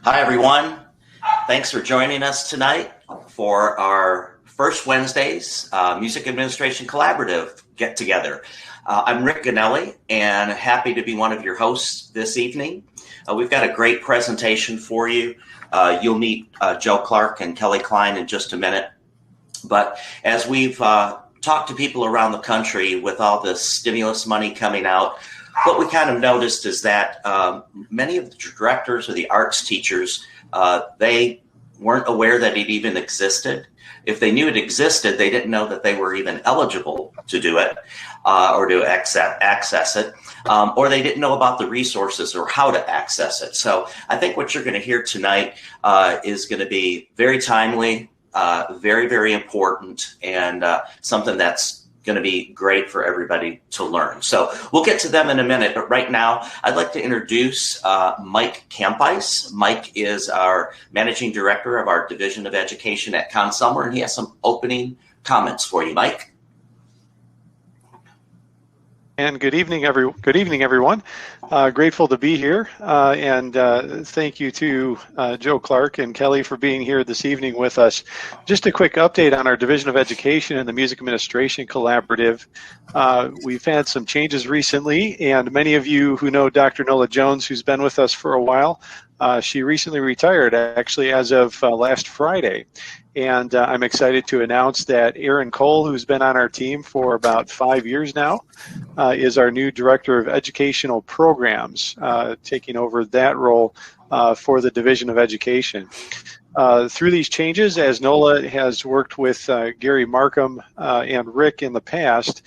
Hi, everyone. Thanks for joining us tonight for our first Wednesday's Music Administration Collaborative get-together. I'm Rick Ganelli, and happy to be one of your hosts this evening. We've got a great presentation for you. You'll meet Joe Clark and Kelly Klein in just a minute. But as we've talked to people around the country with all this stimulus money coming out, what we kind of noticed is that many of the directors or the arts teachers, they weren't aware that it even existed. If they knew it existed, they didn't know that they were even eligible to do it or to access it, or they didn't know about the resources or how to access it. So I think what you're going to hear tonight is going to be very timely, very, very important, and something that's going to be great for everybody to learn. So we'll get to them in a minute, but right now I'd like to introduce Mike Campice. Mike is our Managing Director of our Division of Education at Conn-Selmer, and he has some opening comments for you. Mike? And good evening, everyone. Grateful to be here, and thank you to Joe Clark and Kelly for being here this evening with us. Just a quick update on our Division of Education and the Music Administration Collaborative. We've had some changes recently, and many of you who know Dr. Nola Jones, who's been with us for a while, she recently retired, actually, as of last Friday. And I'm excited to announce that Aaron Cole, who's been on our team for about 5 years now, is our new Director of Educational Programs, taking over that role for the Division of Education. Through these changes, as Nola has worked with Gary Markham and Rick in the past,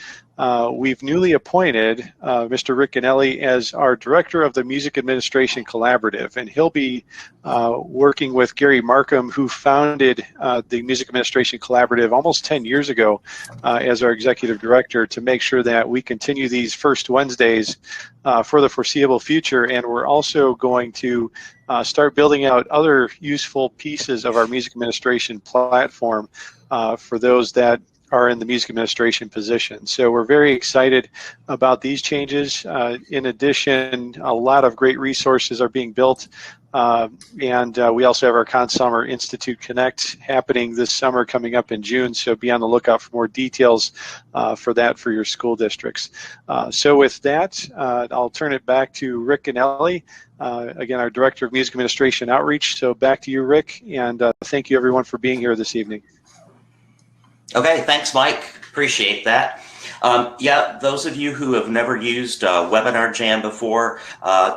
we've newly appointed Mr. Rick Ganelli as our Director of the Music Administration Collaborative, and he'll be working with Gary Markham, who founded the Music Administration Collaborative almost 10 years ago as our Executive Director, to make sure that we continue these first Wednesdays for the foreseeable future. And we're also going to start building out other useful pieces of our music administration platform for those that are in the music administration position. So we're very excited about these changes. In addition, a lot of great resources are being built. And we also have our Conn-Selmer Institute Connect happening this summer, coming up in June. So be on the lookout for more details for that for your school districts. So with that, I'll turn it back to Rick Ganelli, again, our Director of Music Administration Outreach. So back to you, Rick, and thank you everyone for being here this evening. Okay, thanks, Mike. Appreciate that. Yeah, those of you who have never used Webinar Jam before,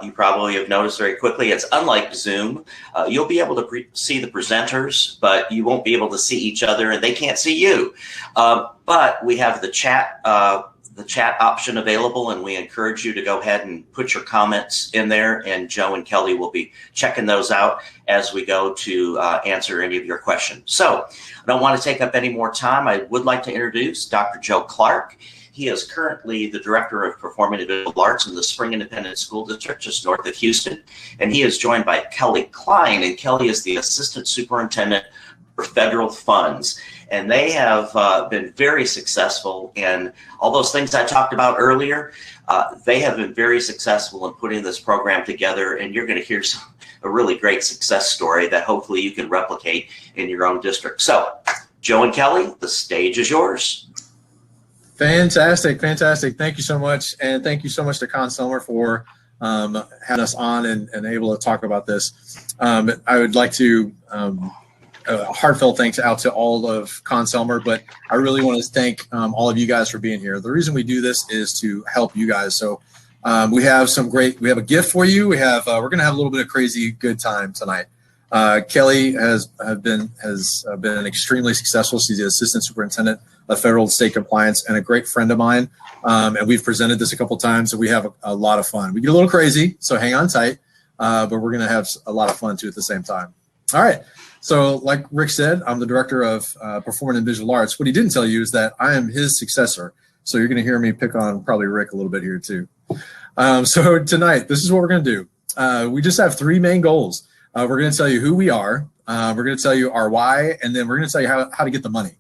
you probably have noticed very quickly, it's unlike Zoom. You'll be able to see the presenters, but you won't be able to see each other, and they can't see you. But we have the chat option available, and we encourage you to go ahead and put your comments in there, and Joe and Kelly will be checking those out as we go to answer any of your questions. So I don't want to take up any more time. I would like to introduce Dr. Joe Clark. He is currently the Director of Performing and Visual Arts in the Spring Independent School District, just north of Houston, and he is joined by Kelly Klein, and Kelly is the Assistant Superintendent for Federal Funds. And they have been very successful in all those things I talked about earlier. They have been very successful in putting this program together, and you're going to hear a really great success story that hopefully you can replicate in your own district. So, Joe and Kelly, the stage is yours. Fantastic, fantastic. Thank you so much, and thank you so much to Conn-Selmer for having us on and able to talk about this. I would like to a heartfelt thanks out to all of Conn-Selmer, but I really want to thank all of you guys for being here. The reason we do this is to help you guys. So we have a gift for you. We're going to have a little bit of crazy good time tonight. Kelly has been extremely successful. She's the Assistant Superintendent of Federal and State Compliance and a great friend of mine. And we've presented this a couple times, and we have a lot of fun. We get a little crazy, so hang on tight, but we're going to have a lot of fun too at the same time. All right. So like Rick said, I'm the Director of Performing and Visual Arts. What he didn't tell you is that I am his successor. So you're going to hear me pick on probably Rick a little bit here too. So tonight, this is what we're going to do. We just have three main goals. We're going to tell you who we are. We're going to tell you our why, and then we're going to tell you how to get the money.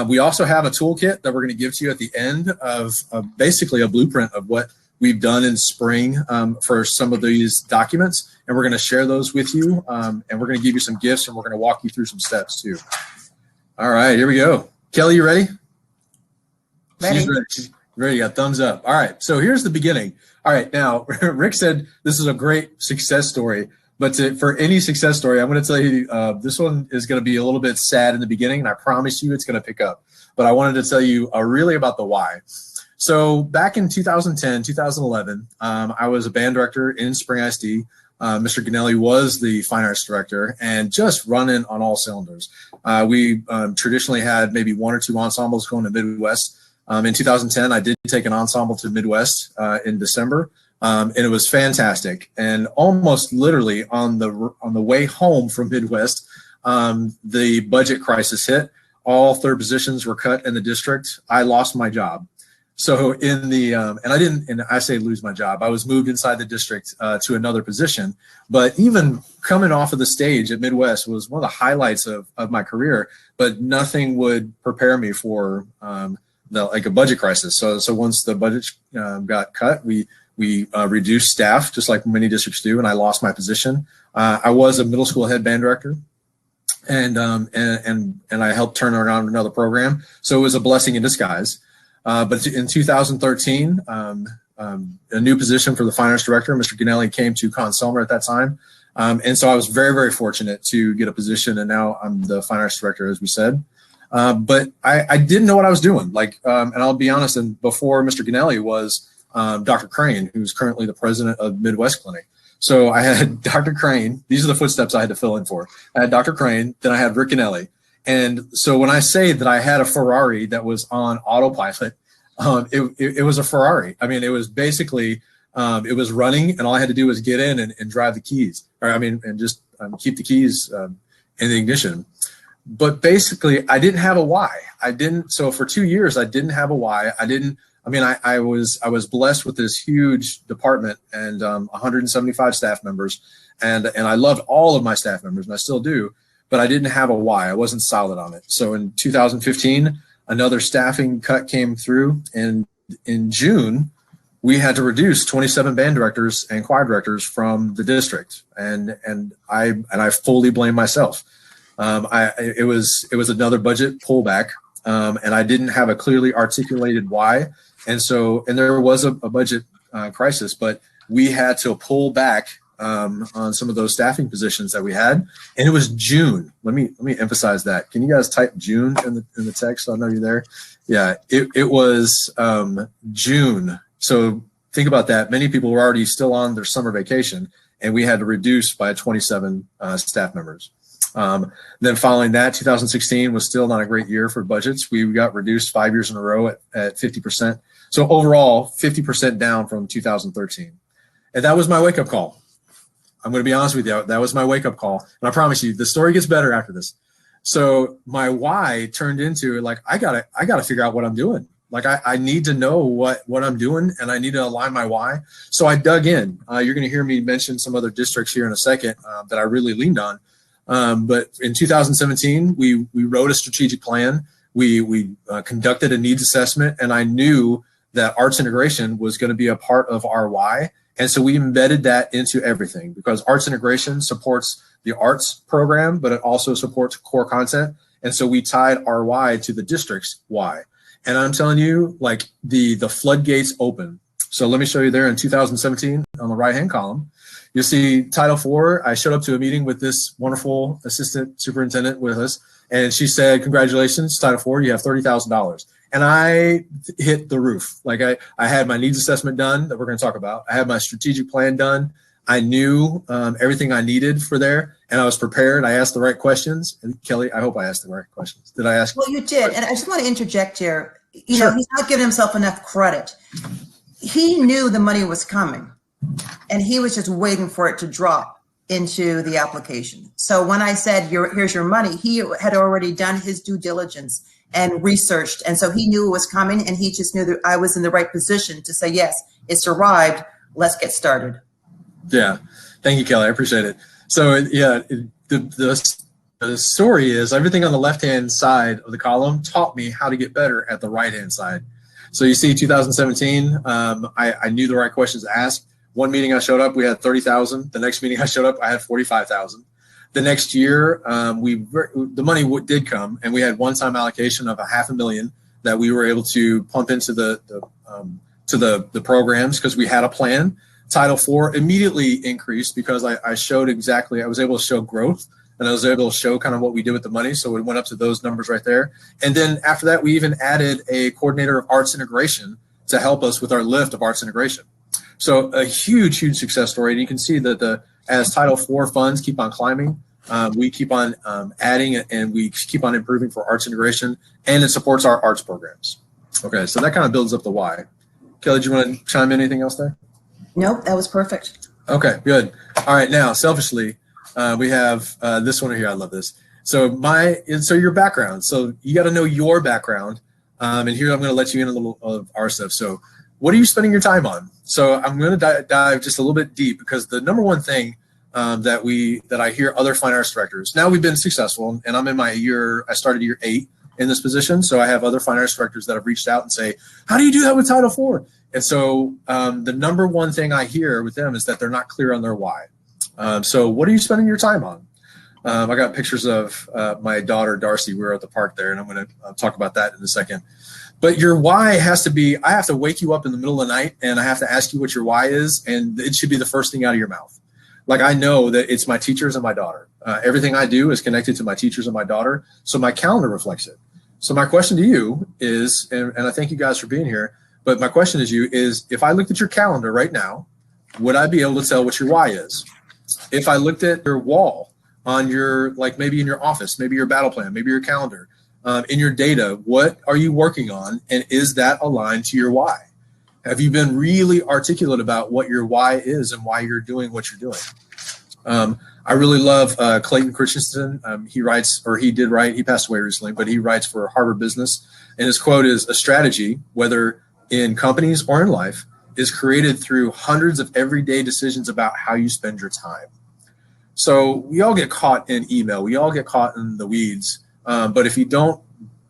We also have a toolkit that we're going to give to you at the end of basically a blueprint of what we've done in spring for some of these documents, and we're going to share those with you, and we're going to give you some gifts, and we're going to walk you through some steps too. All right, here we go. Kelly, you ready? Ready. She's ready. She's ready. You got thumbs up. All right, so here's the beginning. All right, now Rick said this is a great success story, but for any success story, I'm going to tell you this one is going to be a little bit sad in the beginning, and I promise you it's going to pick up. But I wanted to tell you really about the why. So back in 2010, 2011, I was a band director in Spring ISD. Mr. Ganelli was the fine arts director and just running on all cylinders. We traditionally had maybe one or two ensembles going to Midwest. In 2010, I did take an ensemble to Midwest in December, and it was fantastic. And almost literally on the way home from Midwest, the budget crisis hit. All third positions were cut in the district. I lost my job. So in the and I say lose my job. I was moved inside the district to another position. But even coming off of the stage at Midwest was one of the highlights of my career. But nothing would prepare me for like a budget crisis. So once the budget got cut, we reduced staff just like many districts do, and I lost my position. I was a middle school head band director. And I helped turn around another program. So it was a blessing in disguise. But in 2013, a new position for the fine arts director, Mr. Ganelli, came to Conn-Selmer at that time. And so I was very, very fortunate to get a position, and now I'm the fine arts director, as we said. But I didn't know what I was doing. And I'll be honest, and before Mr. Ganelli was Dr. Crane, who's currently the president of Midwest Clinic. So I had Dr. Crane. These are the footsteps I had to fill in for. I had Dr. Crane, then I had Rick Ganelli. And so when I say that I had a Ferrari that was on autopilot, it was a Ferrari. I mean, it was basically, it was running, and all I had to do was get in and drive the keys, and just keep the keys in the ignition. But basically, I didn't have a why. So for 2 years, I didn't have a why. I was blessed with this huge department and 175 staff members, and I loved all of my staff members, and I still do, but I didn't have a why. I wasn't solid on it. So in 2015, another staffing cut came through, and in June, we had to reduce 27 band directors and choir directors from the district, and I fully blame myself. It was another budget pullback, and I didn't have a clearly articulated why. And there was a budget crisis, but we had to pull back on some of those staffing positions that we had. And it was June. Let me emphasize that. Can you guys type June in the text so I know you're there? Yeah, it was June. So think about that. Many people were already still on their summer vacation, and we had to reduce by 27 staff members. Then following that, 2016 was still not a great year for budgets. We got reduced 5 years in a row at 50%. So overall, 50% down from 2013. And that was my wake-up call. I'm going to be honest with you. That was my wake-up call. And I promise you, the story gets better after this. So my why turned into, like, I gotta figure out what I'm doing. Like, I need to know what I'm doing, and I need to align my why. So I dug in. You're going to hear me mention some other districts here in a second that I really leaned on. But in 2017, we wrote a strategic plan. We conducted a needs assessment, and I knew that arts integration was going to be a part of our why. And so we embedded that into everything, because arts integration supports the arts program, but it also supports core content. And so we tied our why to the district's why. And I'm telling you, like, the floodgates open. So let me show you there in 2017 on the right-hand column. You'll see Title IV. I showed up to a meeting with this wonderful assistant superintendent with us, and she said, "Congratulations, Title IV, you have $30,000. And I hit the roof. Like, I had my needs assessment done that we're going to talk about. I had my strategic plan done. I knew everything I needed for there, and I was prepared. I asked the right questions. And Kelly, I hope I asked the right questions. Did I ask? Well, you did. And I just want to interject here. You Sure. know, he's not giving himself enough credit. He knew the money was coming, and he was just waiting for it to drop into the application. So when I said, here's your money, he had already done his due diligence and researched. And so he knew it was coming, and he just knew that I was in the right position to say, yes, it's arrived. Let's get started. Yeah. Thank you, Kelly. I appreciate it. So yeah, the story is everything on the left-hand side of the column taught me how to get better at the right-hand side. So you see 2017, I knew the right questions to ask. One meeting I showed up, we had 30,000. The next meeting I showed up, I had 45,000. The next year, the money did come, and we had one-time allocation of $500,000 that we were able to pump into the programs because we had a plan. Title IV immediately increased because I was able to show growth, and I was able to show kind of what we did with the money. So it went up to those numbers right there. And then after that, we even added a coordinator of arts integration to help us with our lift of arts integration. So a huge, huge success story. And you can see that as Title IV funds keep on climbing, we keep on adding and we keep on improving for arts integration, and it supports our arts programs. Okay, so that kind of builds up the why. Kelly, do you want to chime in anything else there? Nope, that was perfect. Okay, good. All right, now selfishly, we have this one here. I love this. So your background. So you got to know your background, and here I'm going to let you in a little of our stuff. So what are you spending your time on? So I'm going to dive just a little bit deep, because the number one thing that I hear other fine arts directors. Now we've been successful, and I'm in my year. I started year 8 in this position, so I have other fine arts directors that have reached out and say, "How do you do that with Title IV?" And so the number one thing I hear with them is that they're not clear on their why. So what are you spending your time on? I got pictures of my daughter Darcy. We were at the park there, and I'm going to talk about that in a second. But your why has to be, I have to wake you up in the middle of the night, and I have to ask you what your why is, and it should be the first thing out of your mouth. Like, I know that it's my teachers and my daughter. Everything I do is connected to my teachers and my daughter, so my calendar reflects it. So my question to you is, and I thank you guys for being here, but my question to you is, if I looked at your calendar right now, would I be able to tell what your why is? If I looked at your wall on your, like maybe in your office, maybe your battle plan, maybe your calendar, in your data, what are you working on, and is that aligned to your why? Have you been really articulate about what your why is and why you're doing what you're doing? I really love Clayton Christensen. He passed away recently, but he writes for Harvard Business. And his quote is, "A strategy, whether in companies or in life, is created through hundreds of everyday decisions about how you spend your time." So we all get caught in email. We all get caught in the weeds. But if you don't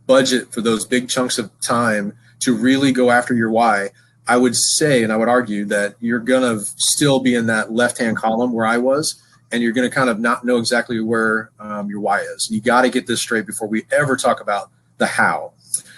budget for those big chunks of time to really go after your why, I would say, and I would argue, that you're going to still be in that left-hand column where I was, and you're going to kind of not know exactly where your why is. You got to get this straight before we ever talk about the how.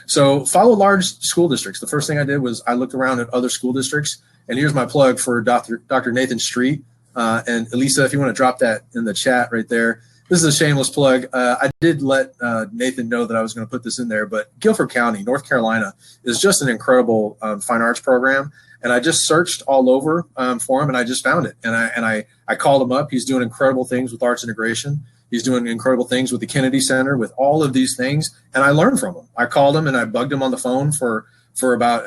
So follow large school districts. The first thing I did was I looked around at other school districts, and here's my plug for Dr. Nathan Street. And Elisa, if you want to drop that in the chat right there. This is a shameless plug. I did let Nathan know that I was going to put this in there, but Guilford County, North Carolina, is just an incredible fine arts program. And I just searched all over for him, and I just found it. And I called him up. He's doing incredible things with arts integration. He's doing incredible things with the Kennedy Center, with all of these things. And I learned from him. I called him and I bugged him on the phone for about,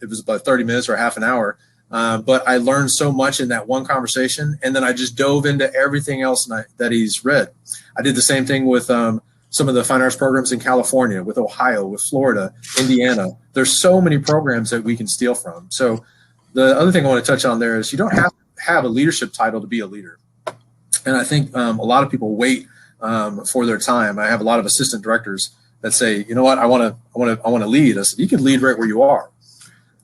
it was about 30 minutes or half an hour. But I learned so much in that one conversation, and then I just dove into everything else that he's read. I did the same thing with some of the fine arts programs in California, with Ohio, with Florida, Indiana. There's so many programs that we can steal from. So the other thing I want to touch on there is you don't have to have a leadership title to be a leader. And I think a lot of people wait for their time. I have a lot of assistant directors that say, you know what, I want to lead. I said, you can lead right where you are.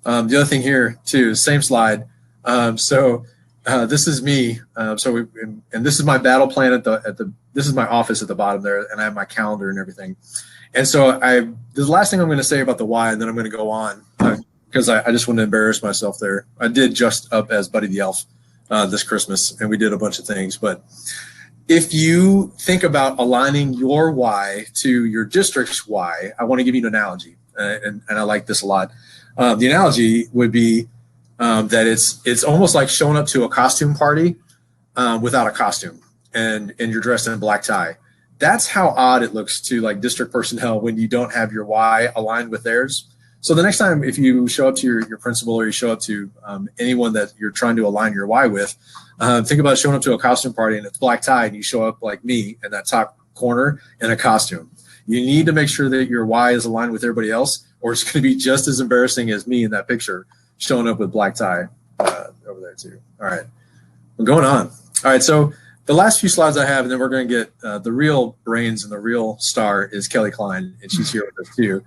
The other thing here too, same slide. This is me. And this is my battle plan this is my office at the bottom there, and I have my calendar and everything. And so the last thing I'm going to say about the why, and then I'm going to go on because I just want to embarrass myself there. I did dress up as Buddy the Elf this Christmas, and we did a bunch of things. But if you think about aligning your why to your district's why, I want to give you an analogy, and I like this a lot. The analogy would be that it's almost like showing up to a costume party without a costume, and you're dressed in a black tie. That's how odd it looks to like district personnel when you don't have your why aligned with theirs. So the next time, if you show up to your principal, or you show up to anyone that you're trying to align your why with, think about showing up to a costume party and it's black tie, and you show up like me in that top corner in a costume. You need to make sure that your why is aligned with everybody else, or it's going to be just as embarrassing as me in that picture showing up with black tie over there too. All right, we're going on. All right, so the last few slides I have, and then we're going to get the real brains and the real star is Kelly Klein, and she's here with us too.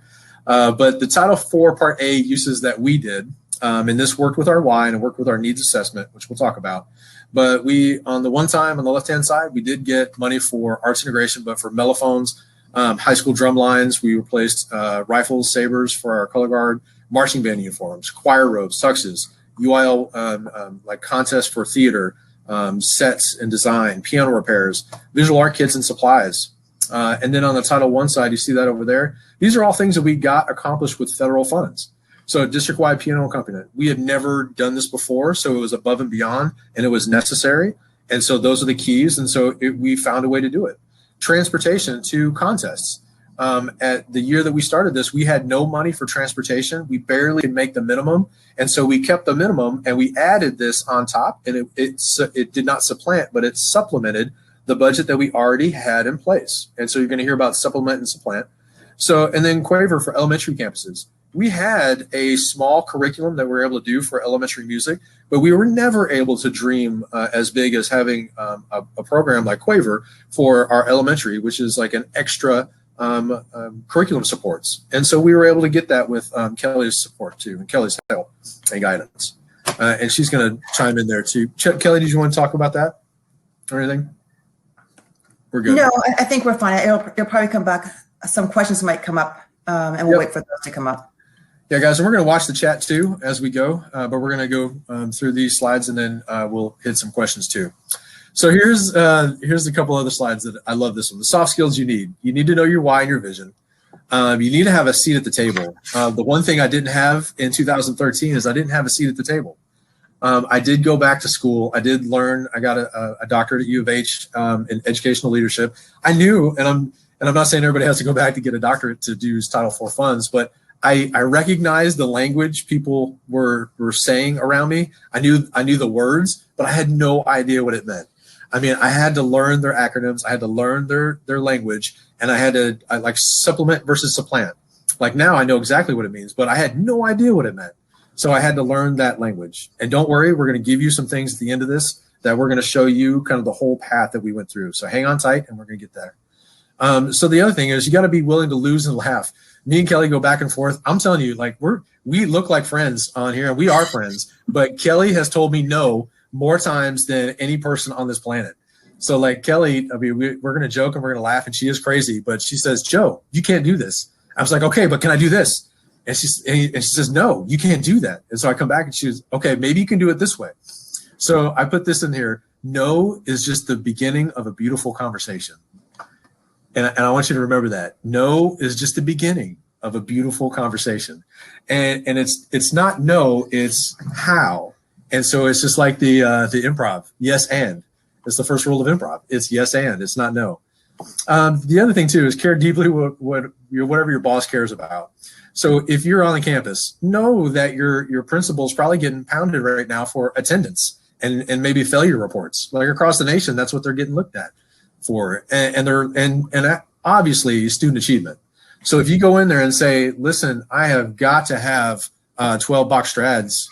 But the Title IV Part A uses that we did, and this worked with our Y and it worked with our needs assessment, which we'll talk about. But we, on the one time on the left-hand side, we did get money for arts integration, but for mellophones, high school drum lines, we replaced rifles, sabers for our color guard, marching band uniforms, choir robes, tuxes, UIL like contests for theater, sets and design, piano repairs, visual art kits and supplies. And then on the Title I side, you see that over there. These are all things that we got accomplished with federal funds. So district-wide piano accompaniment. We had never done this before, so it was above and beyond, and it was necessary. And so those are the keys, and so we found a way to do it. Transportation to contests. At the year that we started this, we had no money for transportation. We barely could make the minimum, and so we kept the minimum, and we added this on top, and it did not supplant, but it supplemented the budget that we already had in place. And so you're going to hear about supplement and supplant. So, and then Quaver for elementary campuses. We had a small curriculum that we were able to do for elementary music, but we were never able to dream as big as having a program like Quaver for our elementary, which is like an extra curriculum supports. And so we were able to get that with Kelly's support too, and Kelly's help and guidance. And she's going to chime in there too. Kelly, did you want to talk about that or anything? We're good. No, I think we're fine. It'll probably come back. Some questions might come up, and we'll wait for those to come up. Yeah, guys, and we're going to watch the chat too as we go, but we're going to go through these slides and then we'll hit some questions too. So here's a couple other slides that I love this one. The soft skills you need. You need to know your why and your vision. You need to have a seat at the table. The one thing I didn't have in 2013 is I didn't have a seat at the table. I did go back to school. I did learn. I got a doctorate at U of H in educational leadership. I knew, and I'm not saying everybody has to go back to get a doctorate to use Title IV funds, but I recognized the language people were saying around me. I knew the words, but I had no idea what it meant. I mean, I had to learn their acronyms. I had to learn their language, and I had to like supplement versus supplant. Like now I know exactly what it means, but I had no idea what it meant. So I had to learn that language. And don't worry, we're going to give you some things at the end of this that we're going to show you kind of the whole path that we went through. So hang on tight, and we're going to get there. So the other thing is you got to be willing to lose and laugh. Me and Kelly go back and forth. I'm telling you, like we look like friends on here, and we are friends. But Kelly has told me no more times than any person on this planet. So like Kelly, I mean, we're going to joke and we're going to laugh, and she is crazy, but she says, Joe, you can't do this. I was like, okay, but can I do this? And she says, no, you can't do that. And so I come back and she was, okay, maybe you can do it this way. So I put this in here. No is just the beginning of a beautiful conversation. And I want you to remember that. No is just the beginning of a beautiful conversation. And it's not no, it's how. And so it's just like the improv. Yes, and. It's the first rule of improv. It's yes, and. It's not no. The other thing, too, is care deeply whatever your boss cares about. So if you're on the campus, know that your principal is probably getting pounded right now for attendance and maybe failure reports. Like across the nation, that's what they're getting looked at for. And obviously student achievement. So if you go in there and say, listen, I have got to have 12 Bach Strads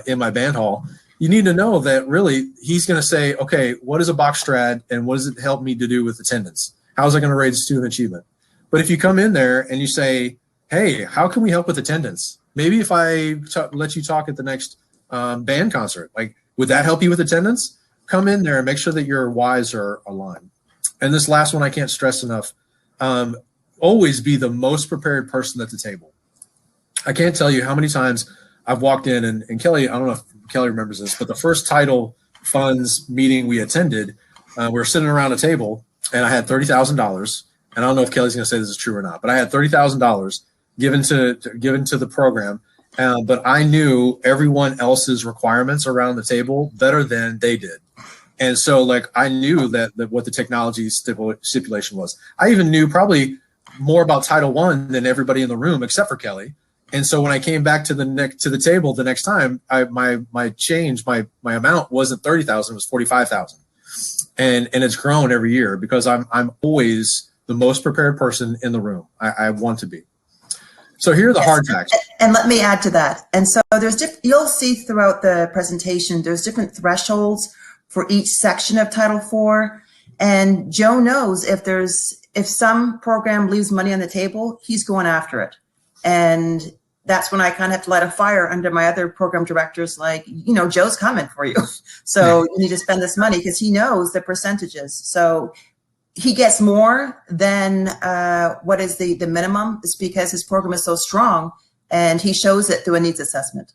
in my band hall, you need to know that really he's going to say, okay, what is a Bach Strad and what does it help me to do with attendance? How is I going to raise student achievement? But if you come in there and you say, hey, how can we help with attendance? Maybe if I let you talk at the next band concert, like, would that help you with attendance? Come in there and make sure that your whys are aligned. And this last one I can't stress enough. Always be the most prepared person at the table. I can't tell you how many times I've walked in, and Kelly, I don't know if Kelly remembers this, but the first Title Funds meeting we attended, we were sitting around a table, and I had $30,000. And I don't know if Kelly's going to say this is true or not, but I had $30,000 given to the program. But I knew everyone else's requirements around the table better than they did. And so like I knew that what the technology stipulation was. I even knew probably more about Title I than everybody in the room except for Kelly. And so when I came back to the table the next time, my amount wasn't $30,000, it was $45,000. And it's grown every year because I'm always the most prepared person in the room. I want to be. So here are the hard facts. And let me add to that. And so you'll see throughout the presentation, there's different thresholds for each section of Title IV. And Joe knows if some program leaves money on the table, he's going after it. And that's when I kind of have to light a fire under my other program directors, like, Joe's coming for you. So you need to spend this money, because he knows the percentages. So he gets more than what is the minimum. It's because his program is so strong, and he shows it through a needs assessment.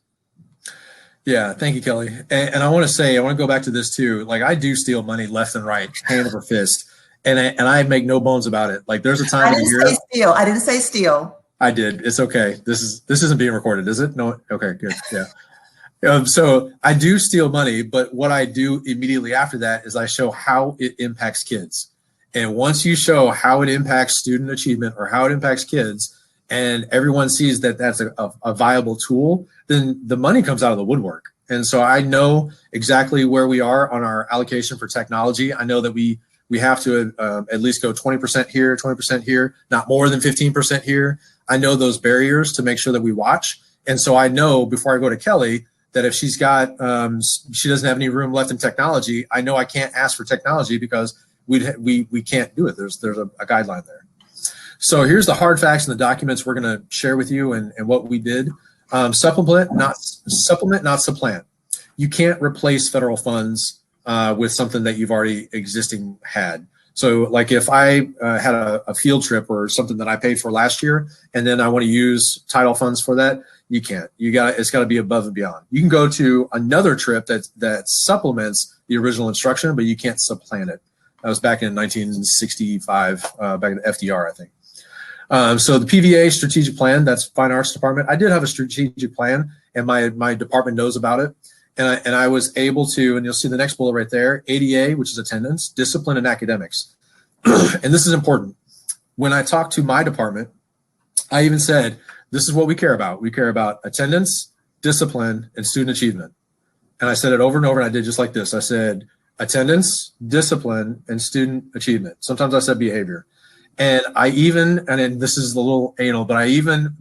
Yeah, thank you, Kelly. And I want to go back to this too. Like, I do steal money left and right, hand over fist, and I make no bones about it. Like, there's a time of the year. I didn't say steal. I did. It's okay. This isn't being recorded, is it? No. Okay, good. Yeah. So I do steal money, but what I do immediately after that is I show how it impacts kids. And once you show how it impacts student achievement or how it impacts kids, and everyone sees that that's a viable tool, then the money comes out of the woodwork. And so I know exactly where we are on our allocation for technology. I know that we have to at least go 20% here, 20% here, not more than 15% here. I know those barriers to make sure that we watch. And so I know before I go to Kelly that if she's got, she doesn't have any room left in technology, I know I can't ask for technology because we can't do it. There's a guideline there. So here's the hard facts and the documents we're going to share with you and what we did. Supplement, not supplant. You can't replace federal funds with something that you've already existing had. So like if I had a field trip or something that I paid for last year, and then I want to use title funds for that, you can't. It's got to be above and beyond. You can go to another trip that supplements the original instruction, but you can't supplant it. That was back in 1965, back in FDR, I think. So the PVA strategic plan, that's Fine Arts Department. I did have a strategic plan, and my department knows about it. And I was able to, and you'll see the next bullet right there, ADA, which is attendance, discipline, and academics. And this is important. When I talked to my department, I even said, this is what we care about. We care about attendance, discipline, and student achievement. And I said it over and over, and I did just like this. I said attendance, discipline, and student achievement. Sometimes I said behavior. And and this is a little anal, but I even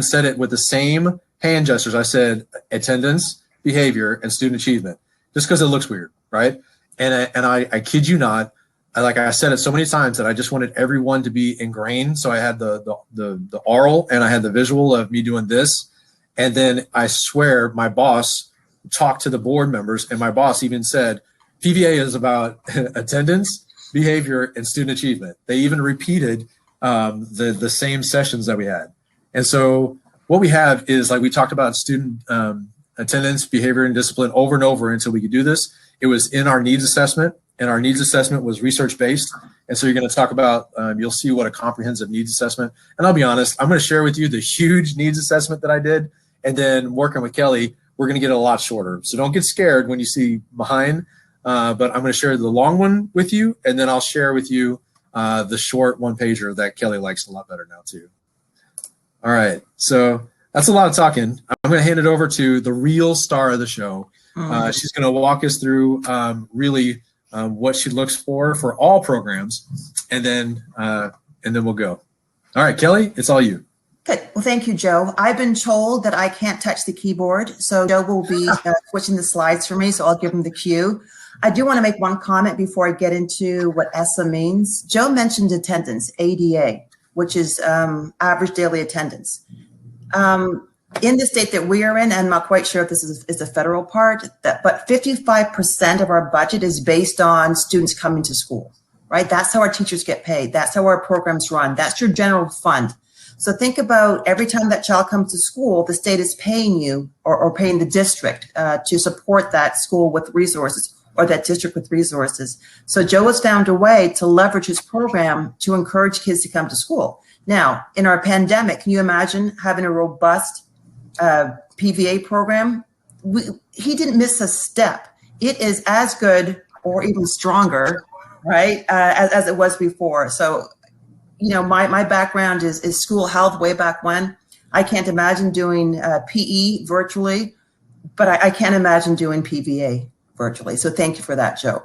said it with the same hand gestures. I said attendance, behavior, and student achievement, just because it looks weird, right? And I kid you not, I said it so many times that I just wanted everyone to be ingrained. So I had the oral and I had the visual of me doing this. And then I swear my boss talked to the board members, and my boss even said, PVA is about attendance, behavior, and student achievement. They even repeated the same sessions that we had. And so what we have is, like we talked about, student attendance, behavior, and discipline over and over until we could do this. It was in our needs assessment, and our needs assessment was research-based. And so you're going to talk about, you'll see what a comprehensive needs assessment. And I'll be honest, I'm going to share with you the huge needs assessment that I did. And then working with Kelly, we're going to get it a lot shorter. So don't get scared when you see behind. But I'm going to share the long one with you, and then I'll share with you the short one-pager that Kelly likes a lot better now too. All right, so that's a lot of talking. I'm going to hand it over to the real star of the show. She's going to walk us through really what she looks for all programs, and then we'll go. All right, Kelly, it's all you. Good. Well, thank you, Joe. I've been told that I can't touch the keyboard, so Joe will be switching the slides for me, so I'll give him the cue. I do want to make one comment before I get into what ESSA means. Joe mentioned attendance, ADA, which is average daily attendance. In the state that we are in, I'm not quite sure if this is a federal part, but 55% of our budget is based on students coming to school, right? That's how our teachers get paid. That's how our programs run. That's your general fund. So think about every time that child comes to school, the state is paying you or paying the district to support that school with resources, or that district with resources. So Joe has found a way to leverage his program to encourage kids to come to school. Now, in our pandemic, can you imagine having a robust PVA program? He didn't miss a step. It is as good or even stronger, right, as it was before. So, my background is school health way back when. I can't imagine doing PE virtually, but I can't imagine doing PVA virtually. So thank you for that, Joe.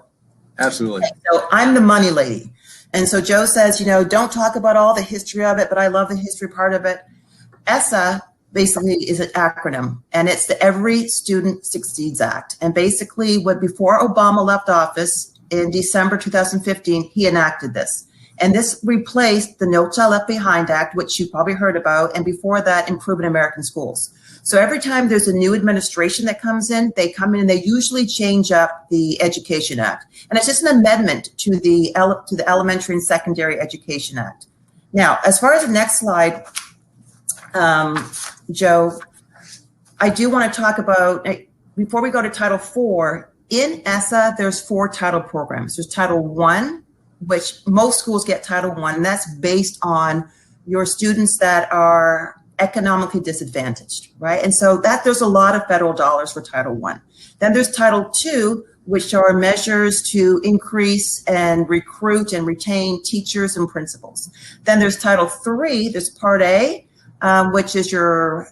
Absolutely. So I'm the money lady. And so Joe says, don't talk about all the history of it, but I love the history part of it. ESSA basically is an acronym, and it's the Every Student Succeeds Act. And basically before Obama left office in December 2015, he enacted this. And this replaced the No Child Left Behind Act, which you probably heard about, and before that, Improving American Schools. So every time there's a new administration that comes in, they come in and they usually change up the Education Act. And it's just an amendment to the Elementary and Secondary Education Act. Now, as far as the next slide, Joe, I do want to talk about, before we go to Title IV, in ESSA, there's 4 title programs. There's Title I, which most schools get Title I, and that's based on your students that are economically disadvantaged, right? And so there's a lot of federal dollars for Title I. Then there's Title II, which are measures to increase and recruit and retain teachers and principals. Then there's Title III, there's Part A, which is your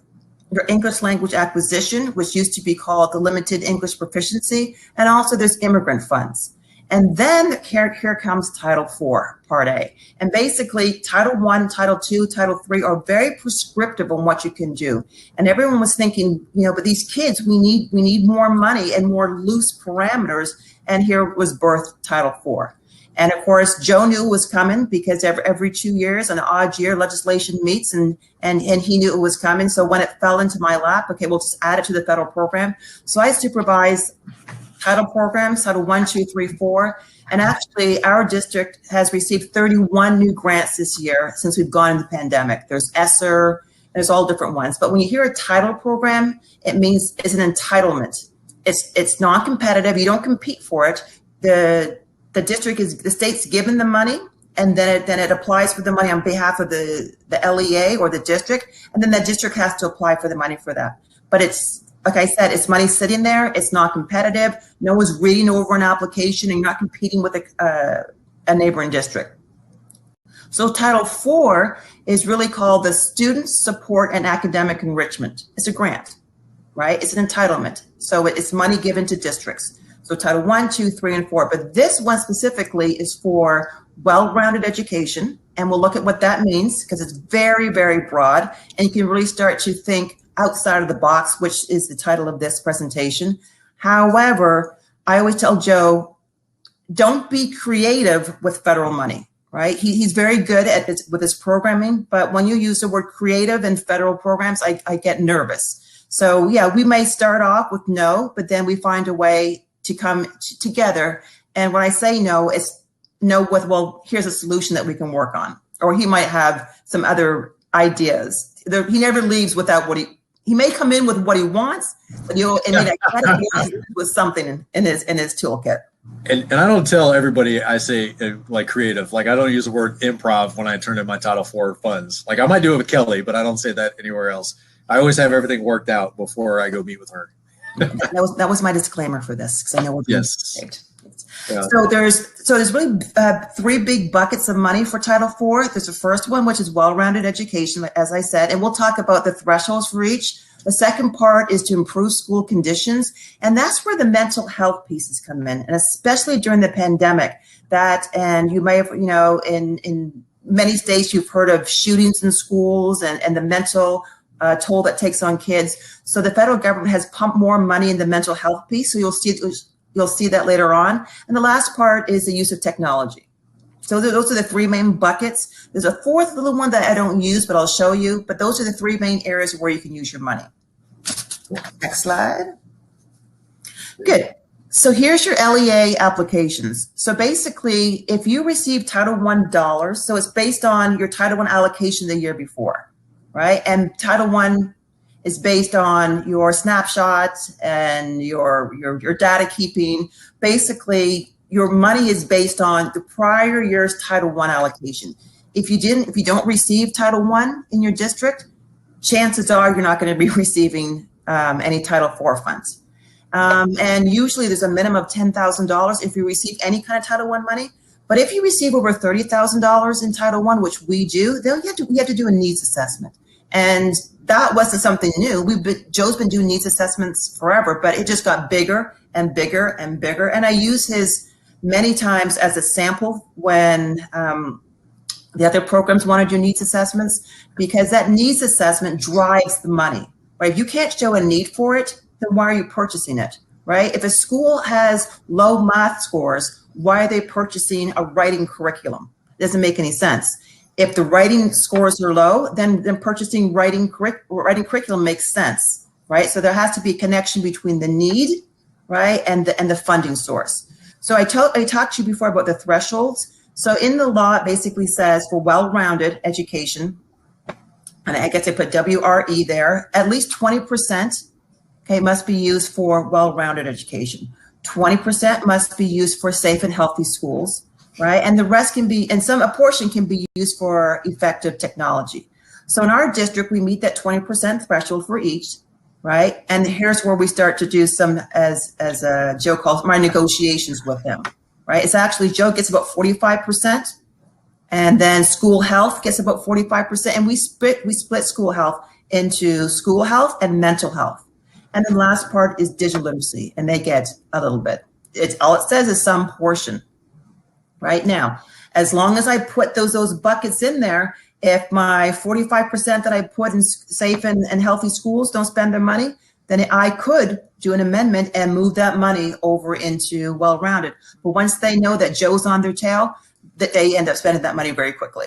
English language acquisition, which used to be called the limited English proficiency, and also there's immigrant funds. And then here comes Title IV, Part A. And basically, Title I, Title II, Title III are very prescriptive on what you can do. And everyone was thinking, but these kids, we need more money and more loose parameters. And here was birthed Title IV. And of course, Joe knew it was coming because every 2 years, an odd year, legislation meets, and he knew it was coming. So when it fell into my lap, okay, we'll just add it to the federal program. So I supervise title programs, Title I, II, III, IV. And actually, our district has received 31 new grants this year since we've gone into the pandemic. There's ESSA, there's all different ones. But when you hear a title program, it means it's an entitlement. It's non-competitive. You don't compete for it. The state's given the money, and then it applies for the money on behalf of the LEA or the district, and then the district has to apply for the money for that. But it's, like I said, it's money sitting there. It's not competitive. No one's reading over an application, and you're not competing with a neighboring district. So Title IV is really called the Student Support and Academic Enrichment. It's a grant, right? It's an entitlement. So it's money given to districts. So Title I, II, III, and IV. But this one specifically is for well-rounded education. And we'll look at what that means because it's very, very broad. And you can really start to think outside of the box, which is the title of this presentation. However, I always tell Joe, don't be creative with federal money, right? He's very good with his programming. But when you use the word creative in federal programs, I get nervous. So yeah, we may start off with no, but then we find a way to come together. And when I say no, it's no with, well, here's a solution that we can work on. Or he might have some other ideas. He never leaves without what he may come in with what he wants, but with something in his toolkit. And I don't tell everybody I say like creative. Like I don't use the word improv when I turn in my Title IV funds. Like I might do it with Kelly, but I don't say that anywhere else. I always have everything worked out before I go meet with her. That was my disclaimer for this because I know we're being saved. Yeah. So there's really 3 big buckets of money for Title IV. There's the first one, which is well-rounded education, as I said, and we'll talk about the thresholds for each. The second part is to improve school conditions, and that's where the mental health pieces come in, and especially during the pandemic. And you may have, in many states, you've heard of shootings in schools and the mental toll that takes on kids. So the federal government has pumped more money in the mental health piece. So you'll see that later on. And the last part is the use of technology. So those are the 3 main buckets. There's a 4th little one that I don't use, but I'll show you. But those are the 3 main areas where you can use your money. Next slide. Good. So here's your LEA applications. So basically, if you receive Title I dollars, so it's based on your Title I allocation the year before, right? And Title I is based on your snapshots and your data keeping. Basically, your money is based on the prior year's Title I allocation. If you don't receive Title I in your district, chances are you're not going to be receiving any Title IV funds. And usually there's a minimum of $10,000 if you receive any kind of Title I money. But if you receive over $30,000 in Title I, which we do, then we have to do a needs assessment. And that wasn't something new. Joe's been doing needs assessments forever, but it just got bigger and bigger and bigger. And I use his many times as a sample when the other programs want to do needs assessments, because that needs assessment drives the money, right? If you can't show a need for it, then why are you purchasing it, right? If a school has low math scores, why are they purchasing a writing curriculum? doesn't make any sense. If the writing scores are low, then purchasing writing curriculum makes sense, right? So there has to be a connection between the need, right, and the funding source. So I talked to you before about the thresholds. So in the law, it basically says for well-rounded education, and I guess I put WRE there, at least 20%, okay, must be used for well-rounded education. 20% must be used for safe and healthy schools, right? And the rest can be, and a portion can be used for effective technology. So in our district, we meet that 20% threshold for each, right? And here's where we start to do some, as Joe calls my negotiations with them, right? It's actually, Joe gets about 45%, and then school health gets about 45%, and we split school health into school health and mental health. And the last part is digital literacy, and they get a little bit. It's all it says is some portion. Right now, as long as I put those buckets in there, if my 45% that I put in safe and healthy schools don't spend their money, then I could do an amendment and move that money over into well-rounded. But once they know that Joe's on their tail, that they end up spending that money very quickly.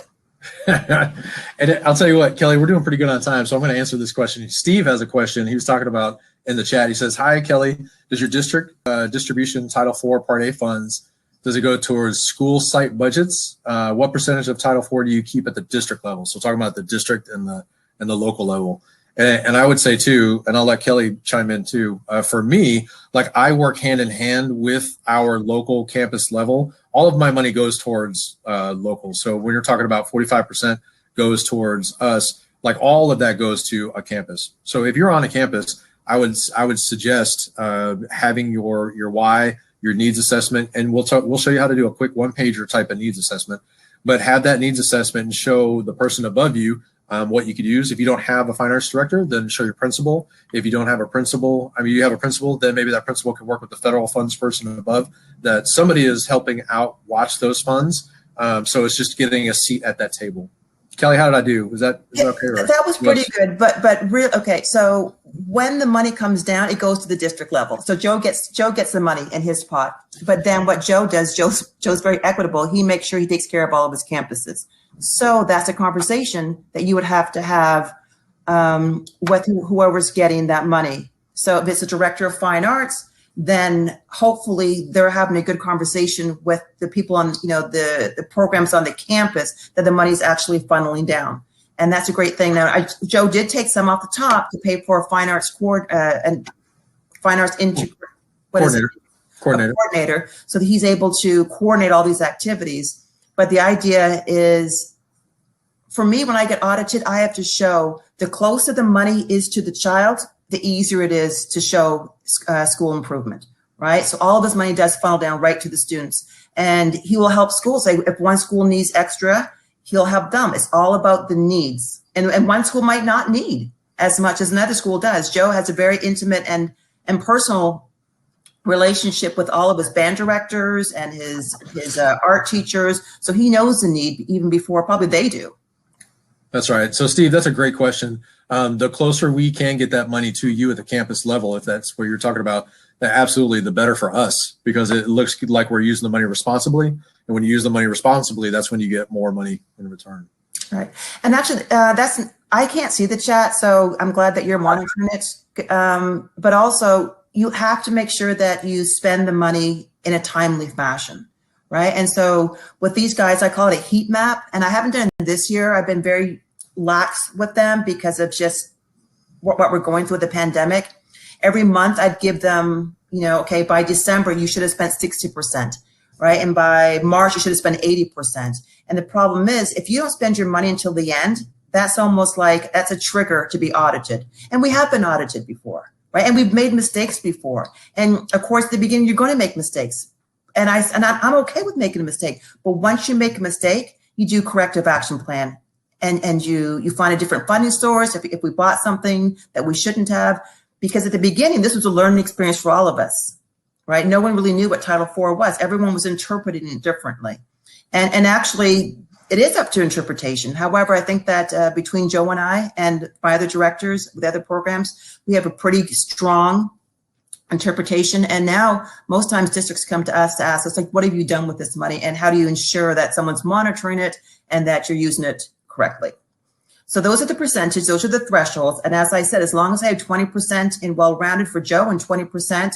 And I'll tell you what, Kelly, we're doing pretty good on time, so I'm going to answer this question. Steve has a question. He was talking about in the chat. He says, "Hi, Kelly. Does your district distribution Title IV Part A funds, does it go towards school site budgets? What percentage of Title IV do you keep at the district level?" So talking about the district and the local level. And I would say too, and I'll let Kelly chime in too, for me, like I work hand in hand with our local campus level. All of my money goes towards local. So when you're talking about 45% goes towards us, like all of that goes to a campus. So if you're on a campus, I would suggest having your why, your needs assessment, and we'll show you how to do a quick one-pager type of needs assessment, but have that needs assessment and show the person above you what you could use. If you don't have a fine arts director, then show your principal. If you don't have a principal, you have a principal, then maybe that principal can work with the federal funds person above, that somebody is helping out watch those funds. So it's just getting a seat at that table. Kelly, how did I do? Was that okay? Right? That was pretty good, but okay. So when the money comes down, it goes to the district level. So Joe gets the money in his pot. But then what Joe does, Joe's very equitable. He makes sure he takes care of all of his campuses. So that's a conversation that you would have to have with whoever's getting that money. So if it's a director of fine arts, then hopefully they're having a good conversation with the people on, the programs on the campus that the money's actually funneling down. And that's a great thing. Now, Joe did take some off the top to pay for a fine arts coordinator, so that he's able to coordinate all these activities. But the idea is, for me, when I get audited, I have to show the closer the money is to the child, the easier it is to show school improvement, right? So all of his money does funnel down right to the students, and he will help schools. Like if one school needs extra, he'll help them. It's all about the needs, and one school might not need as much as another school does. Joe has a very intimate and personal relationship with all of his band directors and his art teachers, so he knows the need even before probably they do. That's right. So Steve, that's a great question. The closer we can get that money to you at the campus level, if that's what you're talking about, then absolutely the better for us, because it looks like we're using the money responsibly. And when you use the money responsibly, that's when you get more money in return. Right. And actually, I can't see the chat, so I'm glad that you're monitoring it. But also, you have to make sure that you spend the money in a timely fashion, right? And so with these guys, I call it a heat map, and I haven't done it this year. I've been very lax with them because of just what we're going through with the pandemic. Every month I'd give them, okay, by December, you should have spent 60%, right? And by March, you should have spent 80%. And the problem is, if you don't spend your money until the end, that's almost like, that's a trigger to be audited. And we have been audited before, right? And we've made mistakes before. And of course, at the beginning, you're going to make mistakes. And I'm okay with making a mistake. But once you make a mistake, you do corrective action plan. And you find a different funding source if we bought something that we shouldn't have. Because at the beginning, this was a learning experience for all of us, right? No one really knew what Title IV was. Everyone was interpreting it differently. And actually, it is up to interpretation. However, I think that between Joe and I and my other directors with other programs, we have a pretty strong interpretation. And now most times districts come to us to ask us, like, what have you done with this money? And how do you ensure that someone's monitoring it and that you're using it correctly? So those are the percentages, those are the thresholds. And as I said, as long as I have 20% in well-rounded for Joe and 20%,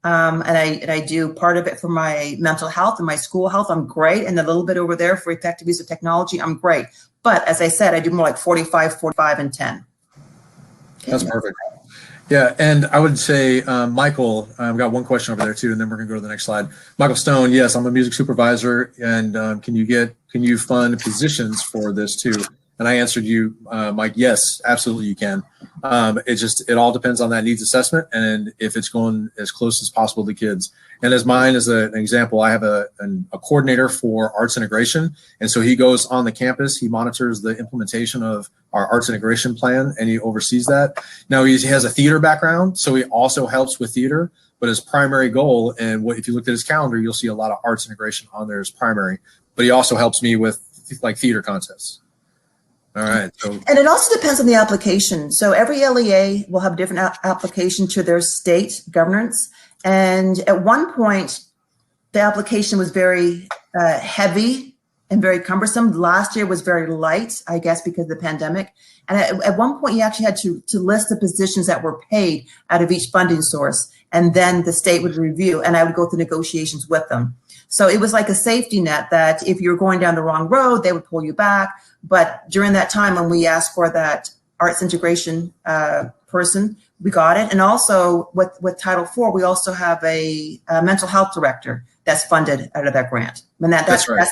and I do part of it for my mental health and my school health, I'm great. And a little bit over there for effective use of technology, I'm great. But as I said, I do more like 45, 45, and 10. Okay. That's perfect. Yeah, and I would say, Michael, I've got one question over there too, and then we're gonna go to the next slide. Michael Stone, yes, I'm a music supervisor, and can you fund positions for this too? And I answered you, Mike, yes, absolutely you can. It all depends on that needs assessment and if it's going as close as possible to kids. And as mine as an example, I have a coordinator for arts integration. And so he goes on the campus, he monitors the implementation of our arts integration plan, and he oversees that. Now he has a theater background, so he also helps with theater, but his primary goal, and if you look at his calendar, you'll see a lot of arts integration on there as primary, but he also helps me with like theater contests. All right. So. And it also depends on the application. So every LEA will have a different application to their state governance. And at one point, the application was very heavy and very cumbersome. Last year was very light, I guess, because of the pandemic. And at one point, you actually had to list the positions that were paid out of each funding source. And then the state would review, and I would go through negotiations with them. So it was like a safety net that if you're going down the wrong road, they would pull you back. But during that time when we asked for that arts integration person, we got it. And also with Title IV, we also have a mental health director that's funded out of that grant. And that's right.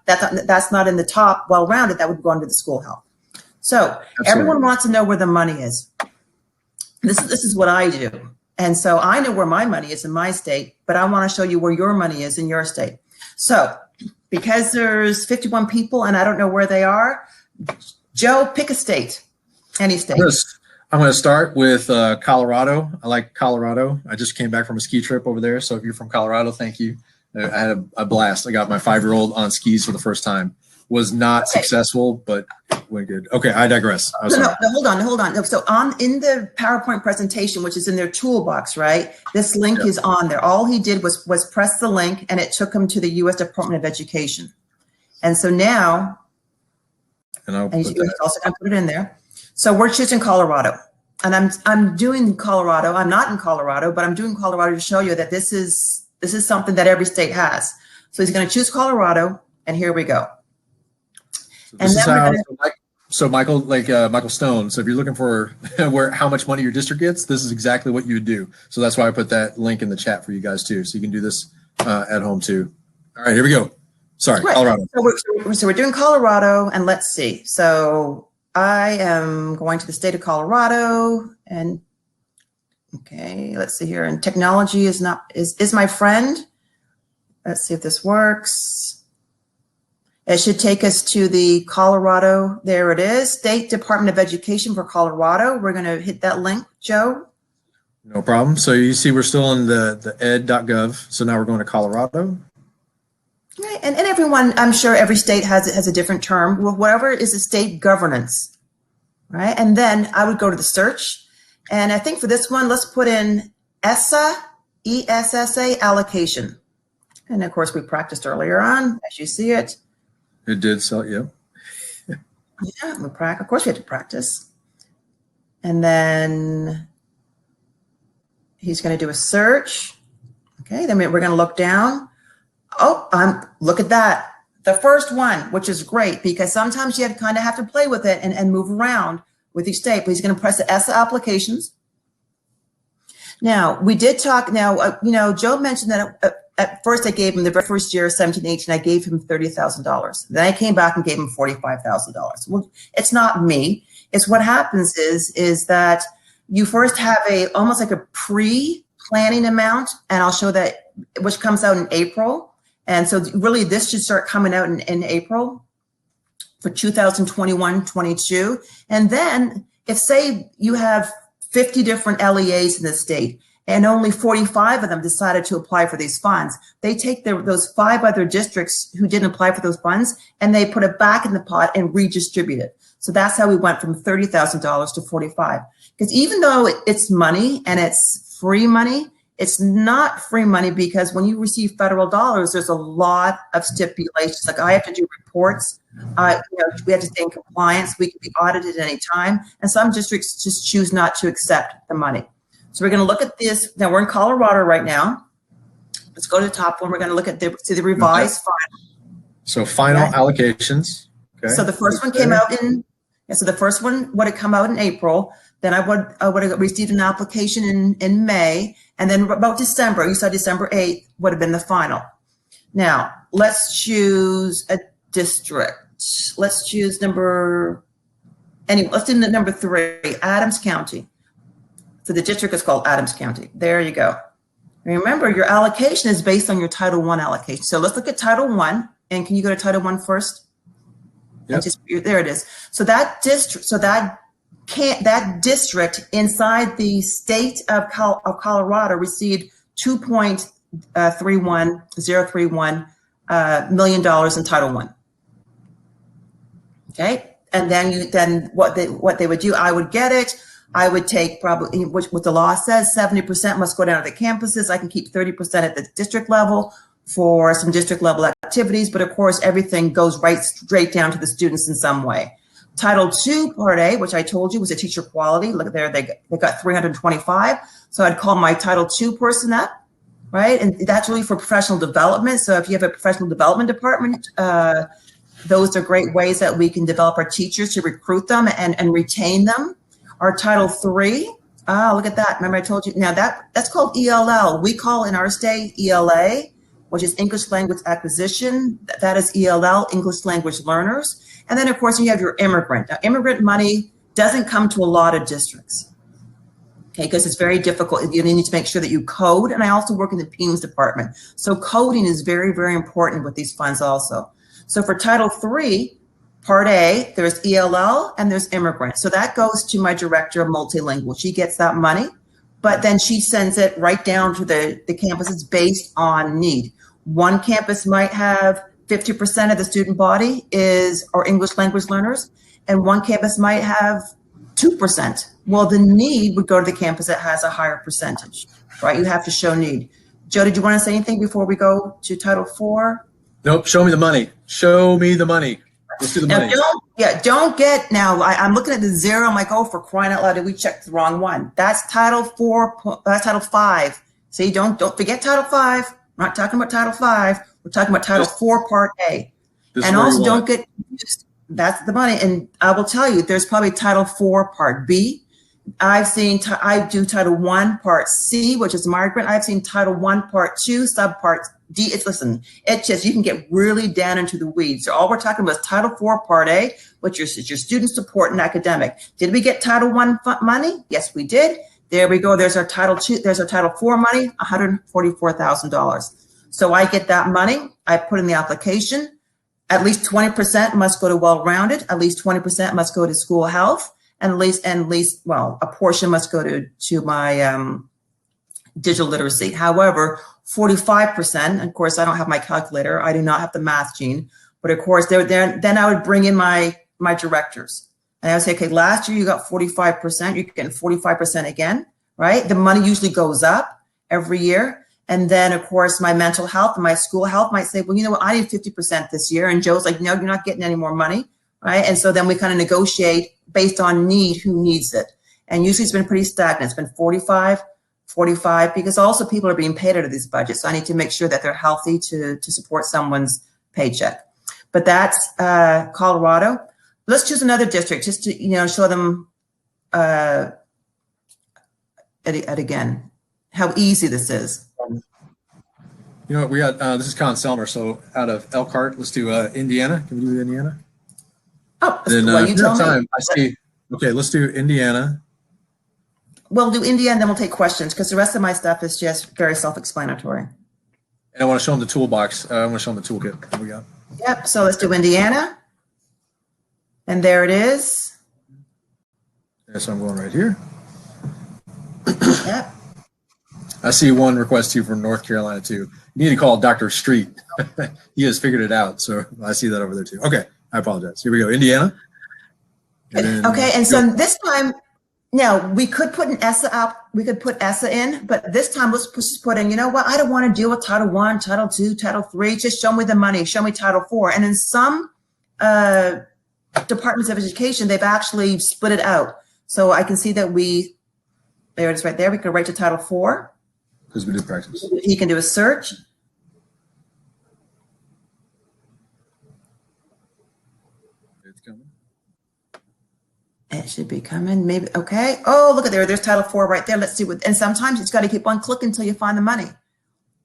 that's not in the top well-rounded, that would go under the school health. So absolutely. Everyone wants to know where the money is. This is what I do. And so I know where my money is in my state, but I want to show you where your money is in your state. So because there's 51 people and I don't know where they are, Joe, pick a state, any state. I'm going to start with Colorado. I like Colorado. I just came back from a ski trip over there. So if you're from Colorado, thank you. I had a blast. I got my 5-year-old on skis for the first time. Was not successful, but went good. Okay, I digress. No, hold on. So in the PowerPoint presentation, which is in their toolbox, right? This link is on there. All he did was press the link, and it took him to the U.S. Department of Education. And so now, and he's also going to put it in there. So we're choosing Colorado, and I'm doing Colorado. I'm not in Colorado, but I'm doing Colorado to show you that this is something that every state has. So he's going to choose Colorado, and here we go. So Michael, Michael Stone. So if you're looking for how much money your district gets, this is exactly what you would do. So that's why I put that link in the chat for you guys too. So you can do this at home too. All right, here we go. Sorry, right. Colorado. So we're doing Colorado, and let's see. So I am going to the state of Colorado, and okay, let's see here. And technology is my friend. Let's see if this works. It should take us to the Colorado. There it is. State Department of Education for Colorado. We're going to hit that link, Joe. No problem. So you see we're still in the ed.gov. So now we're going to Colorado. Right. And everyone, I'm sure every state has a different term. Whatever is a state governance, right? And then I would go to the search. And I think for this one, let's put in ESSA, ESSA allocation. And of course, we practiced earlier on, as you see it. It did, so yeah. Yeah, of course we had to practice. And then he's going to do a search. Okay, then we're going to look down. Oh, look at that. The first one, which is great because sometimes you kind of have to play with it and move around with each state. But he's going to press the ESSA applications. Now, we did talk. Now, Joe mentioned that at first I gave him the very first year, 17-18, I gave him $30,000. Then I came back and gave him $45,000. Well, it's not me. It's what happens is that you first have almost like a pre-planning amount, and I'll show that, which comes out in April. And so really this should start coming out in April for 2021-22. And then if say you have 50 different LEAs in the state, and only 45 of them decided to apply for these funds, they take those 5 other districts who didn't apply for those funds, and they put it back in the pot and redistribute it. So that's how we went from $30,000 to $45,000. Because even though it's money and it's free money, It's not free money because when you receive federal dollars, there's a lot of stipulations. Like I have to do reports. We have to stay in compliance. We can be audited at any time. And some districts just choose not to accept the money. So we're going to look at this. Now we're in Colorado right now. Let's go to the top one. We're going to look at the revised final. So final allocations. Okay. So the first one came out so the first one would have come out in April. Then I would have received an application in May. And then about December, you saw December 8th would have been the final. Now, let's choose a district. Let's choose number 3, Adams County. So the district is called Adams County. There you go. Remember, your allocation is based on your Title I allocation. So let's look at Title I. And can you go to Title I first? Yep. There it is. So that district, that district inside the state of Colorado received $2.31031 million in Title I. Okay, and then what they would do, I would get it. I would take probably what the law says, 70% must go down to the campuses. I can keep 30% at the district level for some district level activities, but of course everything goes right straight down to the students in some way. Title II, Part A, which I told you was a teacher quality. Look there, they got 325. So I'd call my Title II person up, right? And that's really for professional development. So if you have a professional development department, those are great ways that we can develop our teachers to recruit them and retain them. Our Title III, look at that. Remember I told you, now that's called ELL. We call in our state ELA, which is English Language Acquisition. That is ELL, English Language Learners. And then, of course, you have your immigrant. Now, immigrant money doesn't come to a lot of districts, okay, because it's very difficult. You need to make sure that you code. And I also work in the PEIMS department. So coding is very, very important with these funds also. So for Title III, Part A, there's ELL and there's immigrant. So that goes to my director of multilingual. She gets that money, but then she sends it right down to the campuses based on need. One campus might have 50% of the student body are English language learners, and one campus might have 2%. Well, the need would go to the campus that has a higher percentage, right? You have to show need. Joe, did you want to say anything before we go to Title IV? Nope. Show me the money. Show me the money. Let's do the money. Don't get, now I'm looking at the zero. I'm like, oh, for crying out loud, did we check the wrong one? That's Title IV. That's Title V. See, don't forget Title V. We're not talking about Title V. We're talking about Title IV, Part A. And also don't get confused. That's the money. And I will tell you, there's probably Title IV, Part B. I do Title I, Part C, which is migrant. I've seen Title I, Part 2, Subpart D. It's just, you can get really down into the weeds. So all we're talking about is Title IV, Part A, which is your student support and academic. Did we get Title I money? Yes, we did. There we go. There's our Title II. There's our Title IV money, $144,000. So I get that money. I put in the application. At least 20% must go to well-rounded. At least 20% must go to school health. And at least, a portion must go to my digital literacy. However, 45%, of course, I don't have my calculator. I do not have the math gene. But of course, then I would bring in my directors. And I would say, okay, last year you got 45%. You're getting 45% again, right? The money usually goes up every year. And then, of course, my mental health and my school health might say, well, you know what, I need 50% this year. And Joe's like, no, you're not getting any more money, right? And so then we kind of negotiate based on need, who needs it. And usually it's been pretty stagnant. It's been 45, because also people are being paid out of these budgets. So I need to make sure that they're healthy to support someone's paycheck. But that's Colorado. Let's choose another district just to, show them again how easy this is. You know what, we got, this is Conn-Selmer, so out of Elkhart, let's do Indiana. Can we do Indiana? Oh, then, well, you tell time, me. I see. Okay, let's do Indiana. We'll do Indiana, and then we'll take questions, because the rest of my stuff is just very self-explanatory. And I want to show them the toolbox. I want to show them the toolkit that we got. Yep, so let's do Indiana. And there it is. Yeah, so I'm going right here. Yep. I see one request too from North Carolina too. You need to call Dr. Street. He has figured it out. So I see that over there too. Okay, I apologize. Here we go. Indiana. Okay, and so this time, Now, we could put an ESSA up, we could put ESSA in, but this time let's just put in, you know what, I don't want to deal with Title I, Title II, Title III, just show me the money, show me Title IV. And in some departments of education, they've actually split it out. So I can see that there it is right there, we could write to Title IV. Because we did practice. He can do a search. It's coming. It should be coming, maybe, okay. Oh, look at there's Title IV right there. Let's see what, and sometimes it's got to keep on clicking until you find the money.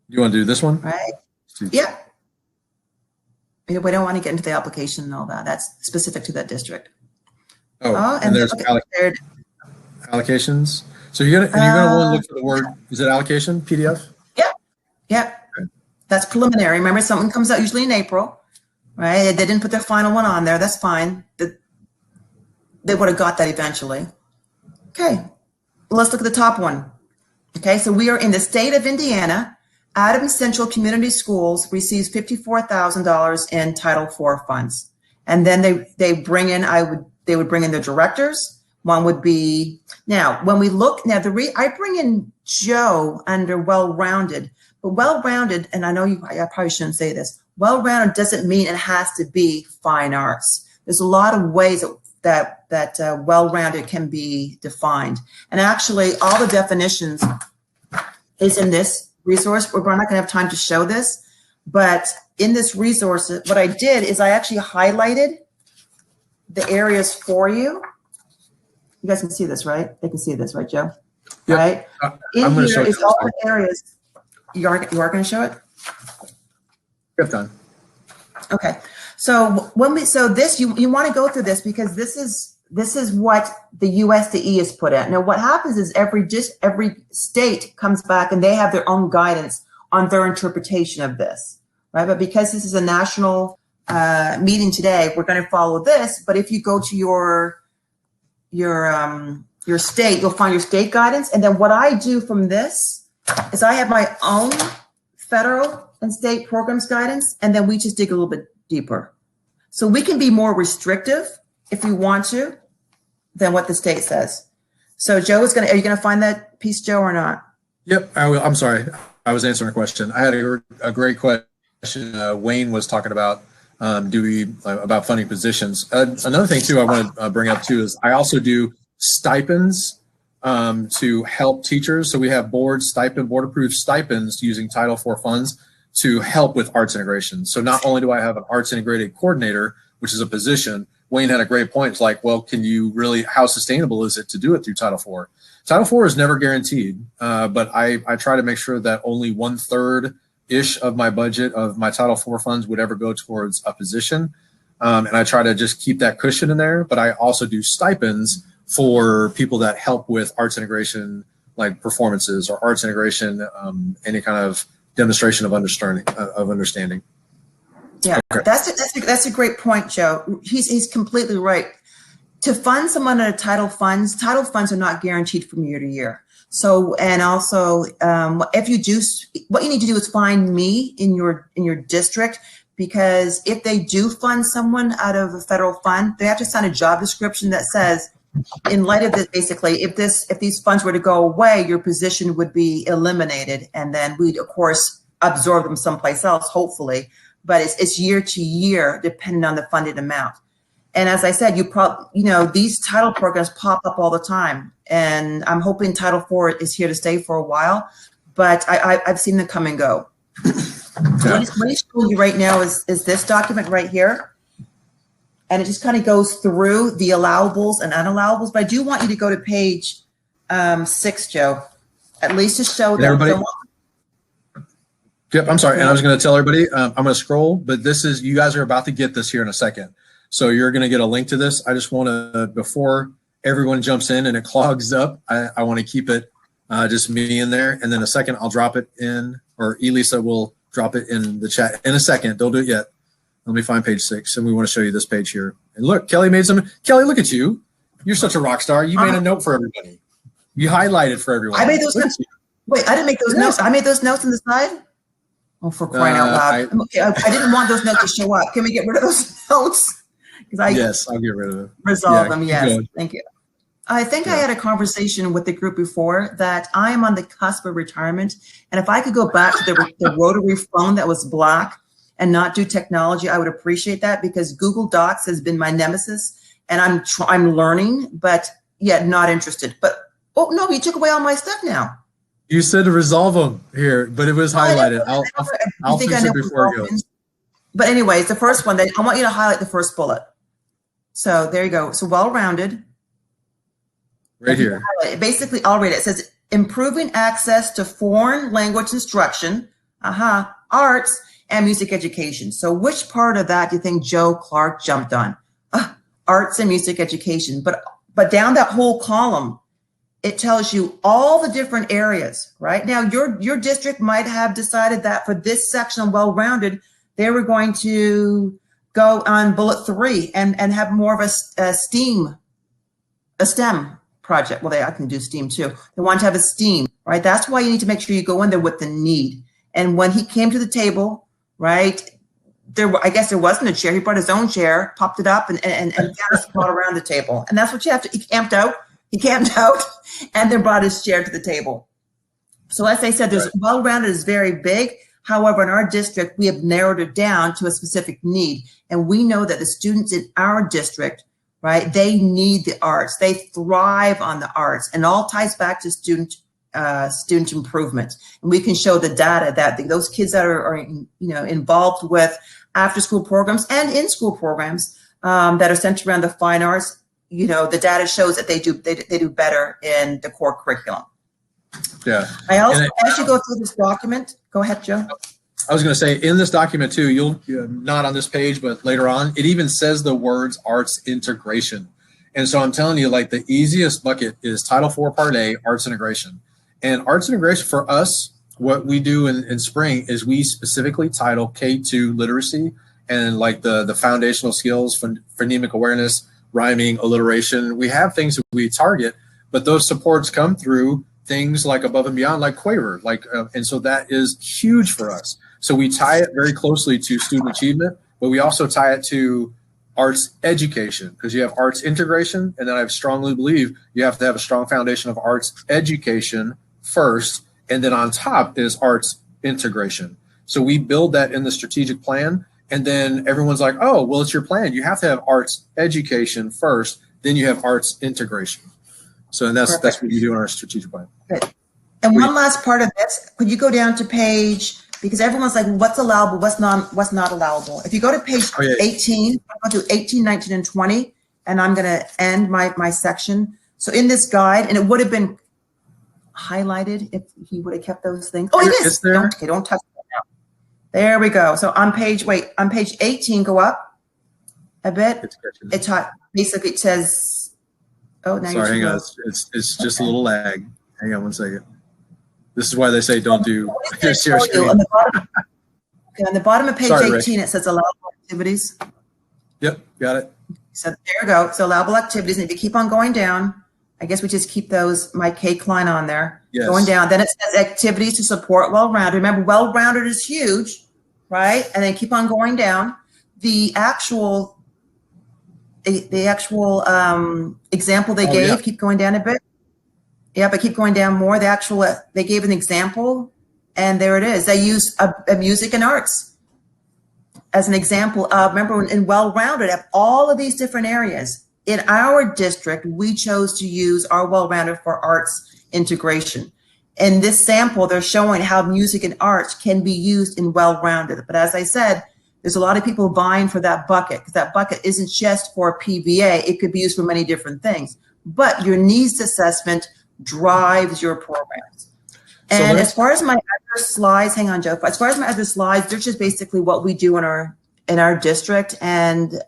You want to do this one? Right? Yeah. We don't want to get into the application and all that. That's specific to that district. Oh, and there's allocations. So you're gonna want to look for the word. Is it allocation PDF? Yeah. Yeah. Okay. That's preliminary. Remember, something comes out usually in April, right? They didn't put their final one on there. That's fine. They would have got that eventually. Okay. Well, let's look at the top one. Okay. So we are in the state of Indiana. Adams Central Community Schools receives $54,000 in Title IV funds. And then they bring in, they would bring in the directors. One would be, now when we look, I bring in Joe under well-rounded, but well-rounded, and I know I probably shouldn't say this, well-rounded doesn't mean it has to be fine arts. There's a lot of ways that well-rounded can be defined. And actually all the definitions is in this resource. We're not going to have time to show this, but in this resource, what I did is I actually highlighted the areas for you. You guys can see this, right? They can see this, right, Joe? Yep. Right? In here is all the areas. You are going to show it? Yep, done. Okay. So this, you want to go through this because this is what the USDE is put at. Now, what happens is every state comes back and they have their own guidance on their interpretation of this, right? But because this is a national meeting today, we're going to follow this. But if you go to your state, you'll find your state guidance. And then what I do from this is I have my own federal and state programs guidance, and then we just dig a little bit deeper. So we can be more restrictive if we want to than what the state says. So Joe are you going to find that piece, Joe, or not? Yep, I will. I'm sorry. I was answering a question. I had a great question. Wayne was talking about about funding positions. Another thing too I want to bring up too is I also do stipends to help teachers. So we have board approved stipends using Title IV funds to help with arts integration. So not only do I have an arts integrated coordinator, which is a position, Wayne had a great point. It's like, well, how sustainable is it to do it through Title IV? Title IV is never guaranteed, but I try to make sure that only 1/3-ish of my budget of my Title IV funds would ever go towards a position. And I try to just keep that cushion in there, but I also do stipends for people that help with arts integration, like performances or arts integration, any kind of demonstration of understanding. Yeah, okay. That's a great point, Joe. He's completely right. To fund someone under title funds are not guaranteed from year to year. So, and also, if you do, what you need to do is find me in your district, because if they do fund someone out of a federal fund, they have to sign a job description that says, in light of this, basically, if these funds were to go away, your position would be eliminated, and then we'd of course absorb them someplace else, hopefully. But it's year to year, depending on the funded amount. And as I said, these title programs pop up all the time, and I'm hoping Title IV is here to stay for a while. But I've seen them come and go. What he's showing you right now is this document right here. And it just kind of goes through the allowables and unallowables. But I do want you to go to page 6, Joe, at least to show them. Everybody. Yep, I'm sorry. And I was going to tell everybody, I'm going to scroll, but you guys are about to get this here in a second. So you're going to get a link to this. I just want to, before everyone jumps in and it clogs up, I want to keep it just me in there. And then a second, I'll drop it in, or Elisa will drop it in the chat in a second. Don't do it yet. Let me find page 6, and we want to show you this page here. And look, Kelly, look at you. You're such a rock star. You made a note for everybody. You highlighted for everyone. I made those notes. Wait, I didn't make those notes. I made those notes on the side? Oh, for crying out loud. I didn't want those notes to show up. Can we get rid of those notes? Yes, I'll get rid of them. Resolve them, yes. Thank you. I think I had a conversation with the group before that I am on the cusp of retirement. And if I could go back to the rotary phone that was black and not do technology, I would appreciate that, because Google Docs has been my nemesis, and I'm learning, but yet not interested. But, oh no, you took away all my stuff now. You said to resolve them here, but it was highlighted. I'll fix it before it goes. But anyways, the first one, I want you to highlight the first bullet. So there you go. So well-rounded. Right here. Basically, I'll read it. It says, improving access to foreign language instruction, arts, and music education. So which part of that do you think Joe Clark jumped on? Arts and music education. But down that whole column, it tells you all the different areas, right? Now, your district might have decided that for this section on well-rounded, they were going to go on bullet 3 and have more of a STEM project. Well, I can do STEAM too. They want to have a STEAM, right? That's why you need to make sure you go in there with the need. And when he came to the table, right, I guess there wasn't a chair. He brought his own chair, popped it up, and brought around the table. And that's what you have to. He camped out, and then brought his chair to the table. So as I said, there's well-rounded is very big. However, in our district, we have narrowed it down to a specific need. And we know that the students in our district, right, they need the arts. They thrive on the arts, and all ties back to student improvement. And we can show the data that those kids that are involved with after-school programs and in-school programs that are centered around the fine arts, the data shows that they do better in the core curriculum. Yeah. I also, as you go through this document, go ahead, Joe. I was going to say, in this document too, you'll not on this page, but later on, it even says the words arts integration. And so I'm telling you, like, the easiest bucket is Title IV Part A, arts integration. And arts integration for us, what we do in spring is we specifically title K2 literacy and like the foundational skills, phonemic awareness, rhyming, alliteration. We have things that we target, but those supports come through things like above and beyond, like Quaver, and so that is huge for us. So we tie it very closely to student achievement, but we also tie it to arts education, because you have arts integration, and then I strongly believe you have to have a strong foundation of arts education first, and then on top is arts integration. So we build that in the strategic plan, and then everyone's like, oh, well, it's your plan. You have to have arts education first, then you have arts integration. So and that's what we do in our strategic plan. Good. And one last part of this, could you go down to page, because everyone's like, what's allowable, what's not allowable. If you go to page 18, I'll do 18, 19, and 20, and I'm going to end my section. So in this guide, and it would have been highlighted if he would have kept those things. Oh, it is. Don't touch that now. There we go. So on page 18, go up a bit. Basically, it says, oh, now sorry, hang on. It's just a little lag. Hang on one second. This is why they say don't do share screen. On the bottom of page 18, it says allowable activities. Yep, got it. So there you go. So allowable activities. And if you keep on going down, I guess we just keep my K Klein on there. Yes. Going down. Then it says activities to support well-rounded. Remember, well-rounded is huge, right? And then keep on going down. The actual example they gave, keep going down a bit. Yeah, but keep going down more. They gave an example, and there it is. They use a music and arts as an example of, remember, in well-rounded, of all of these different areas. In our district, we chose to use our well-rounded for arts integration. In this sample, they're showing how music and arts can be used in well-rounded. But as I said, there's a lot of people vying for that bucket, because that bucket isn't just for PVA. It could be used for many different things. But your needs assessment drives your programs. And as far as my other slides, hang on, Joe. As far as my other slides, they're just basically what we do in our district. And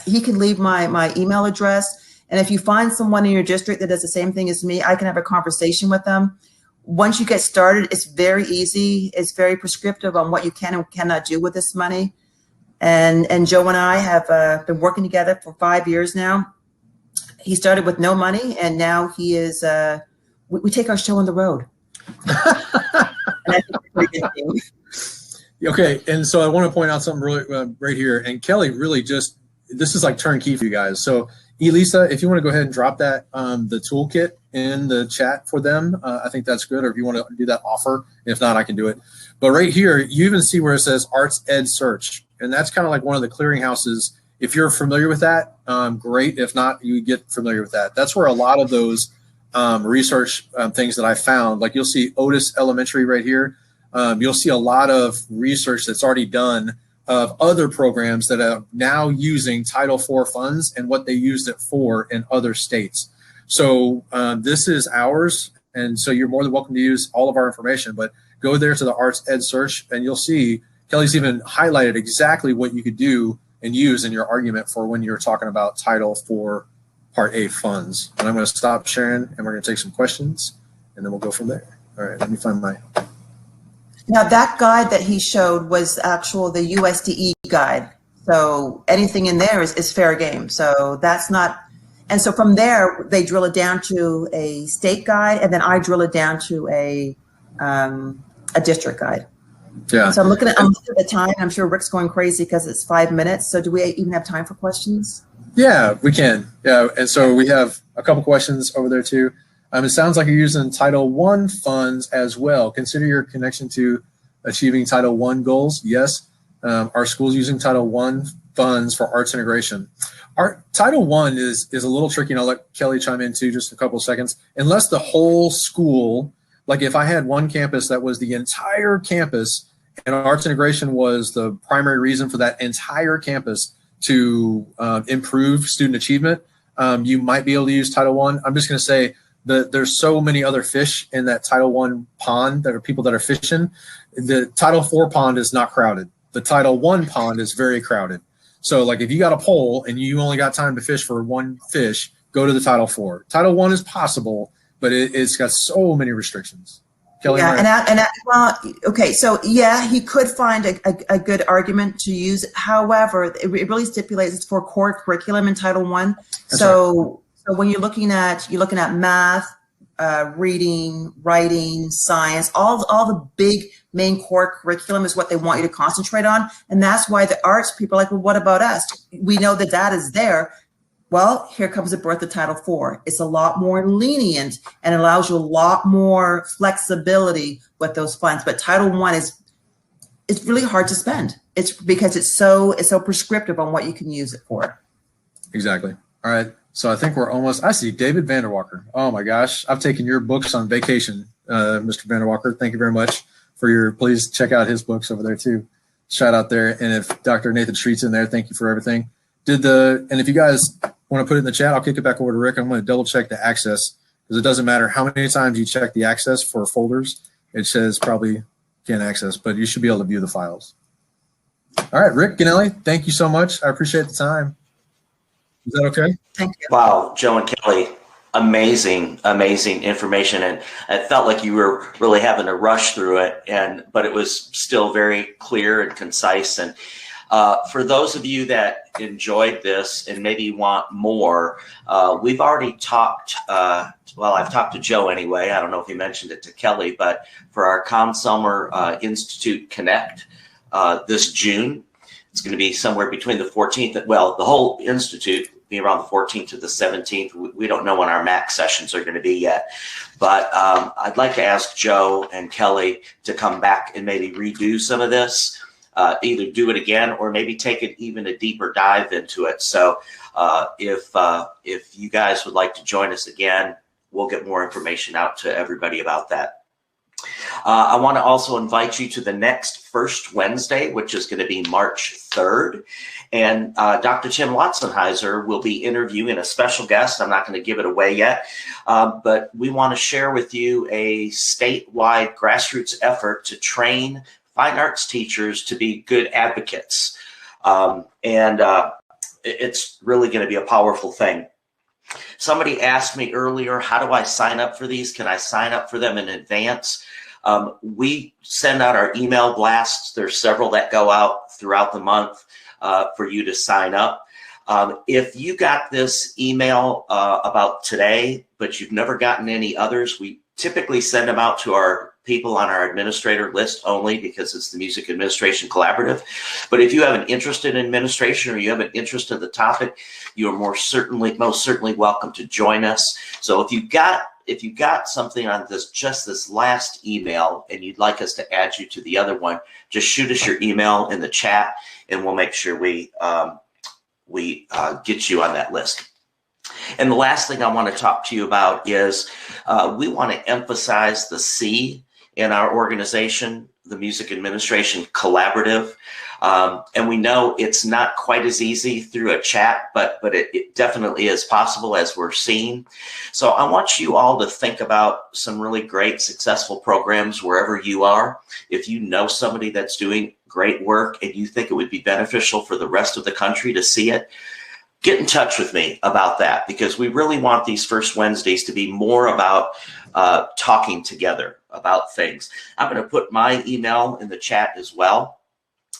he can leave my email address. And if you find someone in your district that does the same thing as me, I can have a conversation with them. Once you get started, it's very easy. It's very prescriptive on what you can and cannot do with this money. And Joe and I have been working together for 5 years now. He started with no money, and now he is, we take our show on the road. Okay, and so I want to point out something really right here. And Kelly really this is like turnkey for you guys. So Elisa, if you want to go ahead and drop that, the toolkit in the chat for them, I think that's good. Or if you want to do that offer, if not, I can do it. But right here, you even see where it says Arts Ed Search. And that's kind of like one of the clearinghouses. If you're familiar with that, great. If not, you get familiar with that. That's where a lot of those research things that I found, like you'll see Otis Elementary right here. You'll see a lot of research that's already done of other programs that are now using Title IV funds and what they used it for in other states. So this is ours, and so you're more than welcome to use all of our information, but go there to the Arts Ed Search, and you'll see Kelly's even highlighted exactly what you could do and use in your argument for when you're talking about Title IV Part A funds. And I'm going to stop sharing, and we're going to take some questions, and then we'll go from there. All right, let me find my... Now that guide that he showed was the USDE guide. So anything in there is fair game. So that's not, and so from there, they drill it down to a state guide, and then I drill it down to a district guide. Yeah. So I'm looking at the time. I'm sure Rick's going crazy because it's 5 minutes. So do we even have time for questions? Yeah, we can. Yeah, and so we have a couple questions over there too. It sounds like you're using Title I funds as well. Consider your connection to achieving Title I goals. Yes. Our school's using Title I funds for arts integration. Our Title I is a little tricky, and I'll let Kelly chime in too just a couple of seconds. Unless the whole school, like if I had one campus that was the entire campus and arts integration was the primary reason for that entire campus to improve student achievement, you might be able to use Title I. I'm just going to say, there's so many other fish in that Title I pond that are people that are fishing. The Title IV pond is not crowded. The Title I pond is very crowded. So like if you got a pole and you only got time to fish for one fish, go to the Title IV. Title I is possible, but it's got so many restrictions. Kelly, yeah, well, okay, so yeah, he could find a good argument to use. However, it really stipulates it's for core curriculum in Title I. So when you're looking at math, reading, writing, science, all the big main core curriculum is what they want you to concentrate on. And that's why the arts people are like, well, what about us? We know the data is there. Well, here comes the birth of Title IV. It's a lot more lenient and allows you a lot more flexibility with those funds. But Title I it's really hard to spend. It's because it's so prescriptive on what you can use it for. Exactly. All right. So I think we're almost, I see David Vanderwalker. Oh my gosh. I've taken your books on vacation, Mr. Vanderwalker. Thank you very much for please check out his books over there too. Shout out there. And if Dr. Nathan Street's in there, thank you for everything. And if you guys want to put it in the chat, I'll kick it back over to Rick. I'm going to double check the access because it doesn't matter how many times you check the access for folders. It says probably can't access, but you should be able to view the files. All right, Rick Ganelli, thank you so much. I appreciate the time. Is that okay? Thank you. Wow, Joe and Kelly, amazing information. And it felt like you were really having to rush through it, but it was still very clear and concise. And for those of you that enjoyed this and maybe want more, we've already talked, I've talked to Joe anyway. I don't know if he mentioned it to Kelly, but for our Conn-Selmer Institute Connect this June, it's going to be somewhere between the 14th, the whole institute be around the 14th to the 17th. We don't know when our MAC sessions are going to be yet, but I'd like to ask Joe and Kelly to come back and maybe redo some of this, either do it again or maybe take it even a deeper dive into it. So if you guys would like to join us again, we'll get more information out to everybody about that. I want to also invite you to the next First Wednesday, which is going to be March 3rd. And Dr. Tim Watson-Heiser will be interviewing a special guest. I'm not going to give it away yet, but we want to share with you a statewide grassroots effort to train fine arts teachers to be good advocates. It's really going to be a powerful thing. Somebody asked me earlier, how do I sign up for these? Can I sign up for them in advance? We send out our email blasts. There's several that go out throughout the month for you to sign up. If you got this email about today, but you've never gotten any others, we typically send them out to our people on our administrator list only because it's the Music Administration Collaborative. But if you have an interest in administration or you have an interest in the topic, you are most certainly welcome to join us. So if you've got something on this last email and you'd like us to add you to the other one, just shoot us your email in the chat and we'll make sure we get you on that list. And the last thing I want to talk to you about is we want to emphasize the C in our organization, the Music Administration Collaborative. And we know it's not quite as easy through a chat, but it definitely is possible, as we're seeing. So I want you all to think about some really great, successful programs wherever you are. If you know somebody that's doing great work and you think it would be beneficial for the rest of the country to see it, get in touch with me about that, because we really want these first Wednesdays to be more about talking together about things. I'm going to put my email in the chat as well.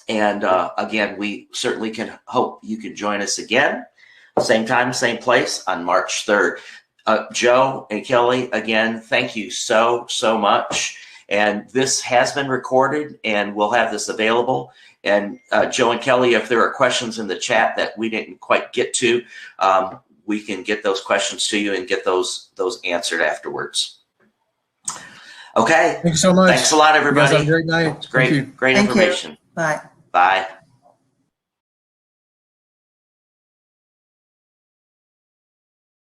And again, we certainly can hope you can join us again, same time, same place on March 3rd. Joe and Kelly, again, thank you so much. And this has been recorded and we'll have this available. And Joe and Kelly, if there are questions in the chat that we didn't quite get to, we can get those questions to you and get those answered afterwards. Okay. Thanks so much. Thanks a lot, everybody. Have a great night. It's great information. Bye. Bye.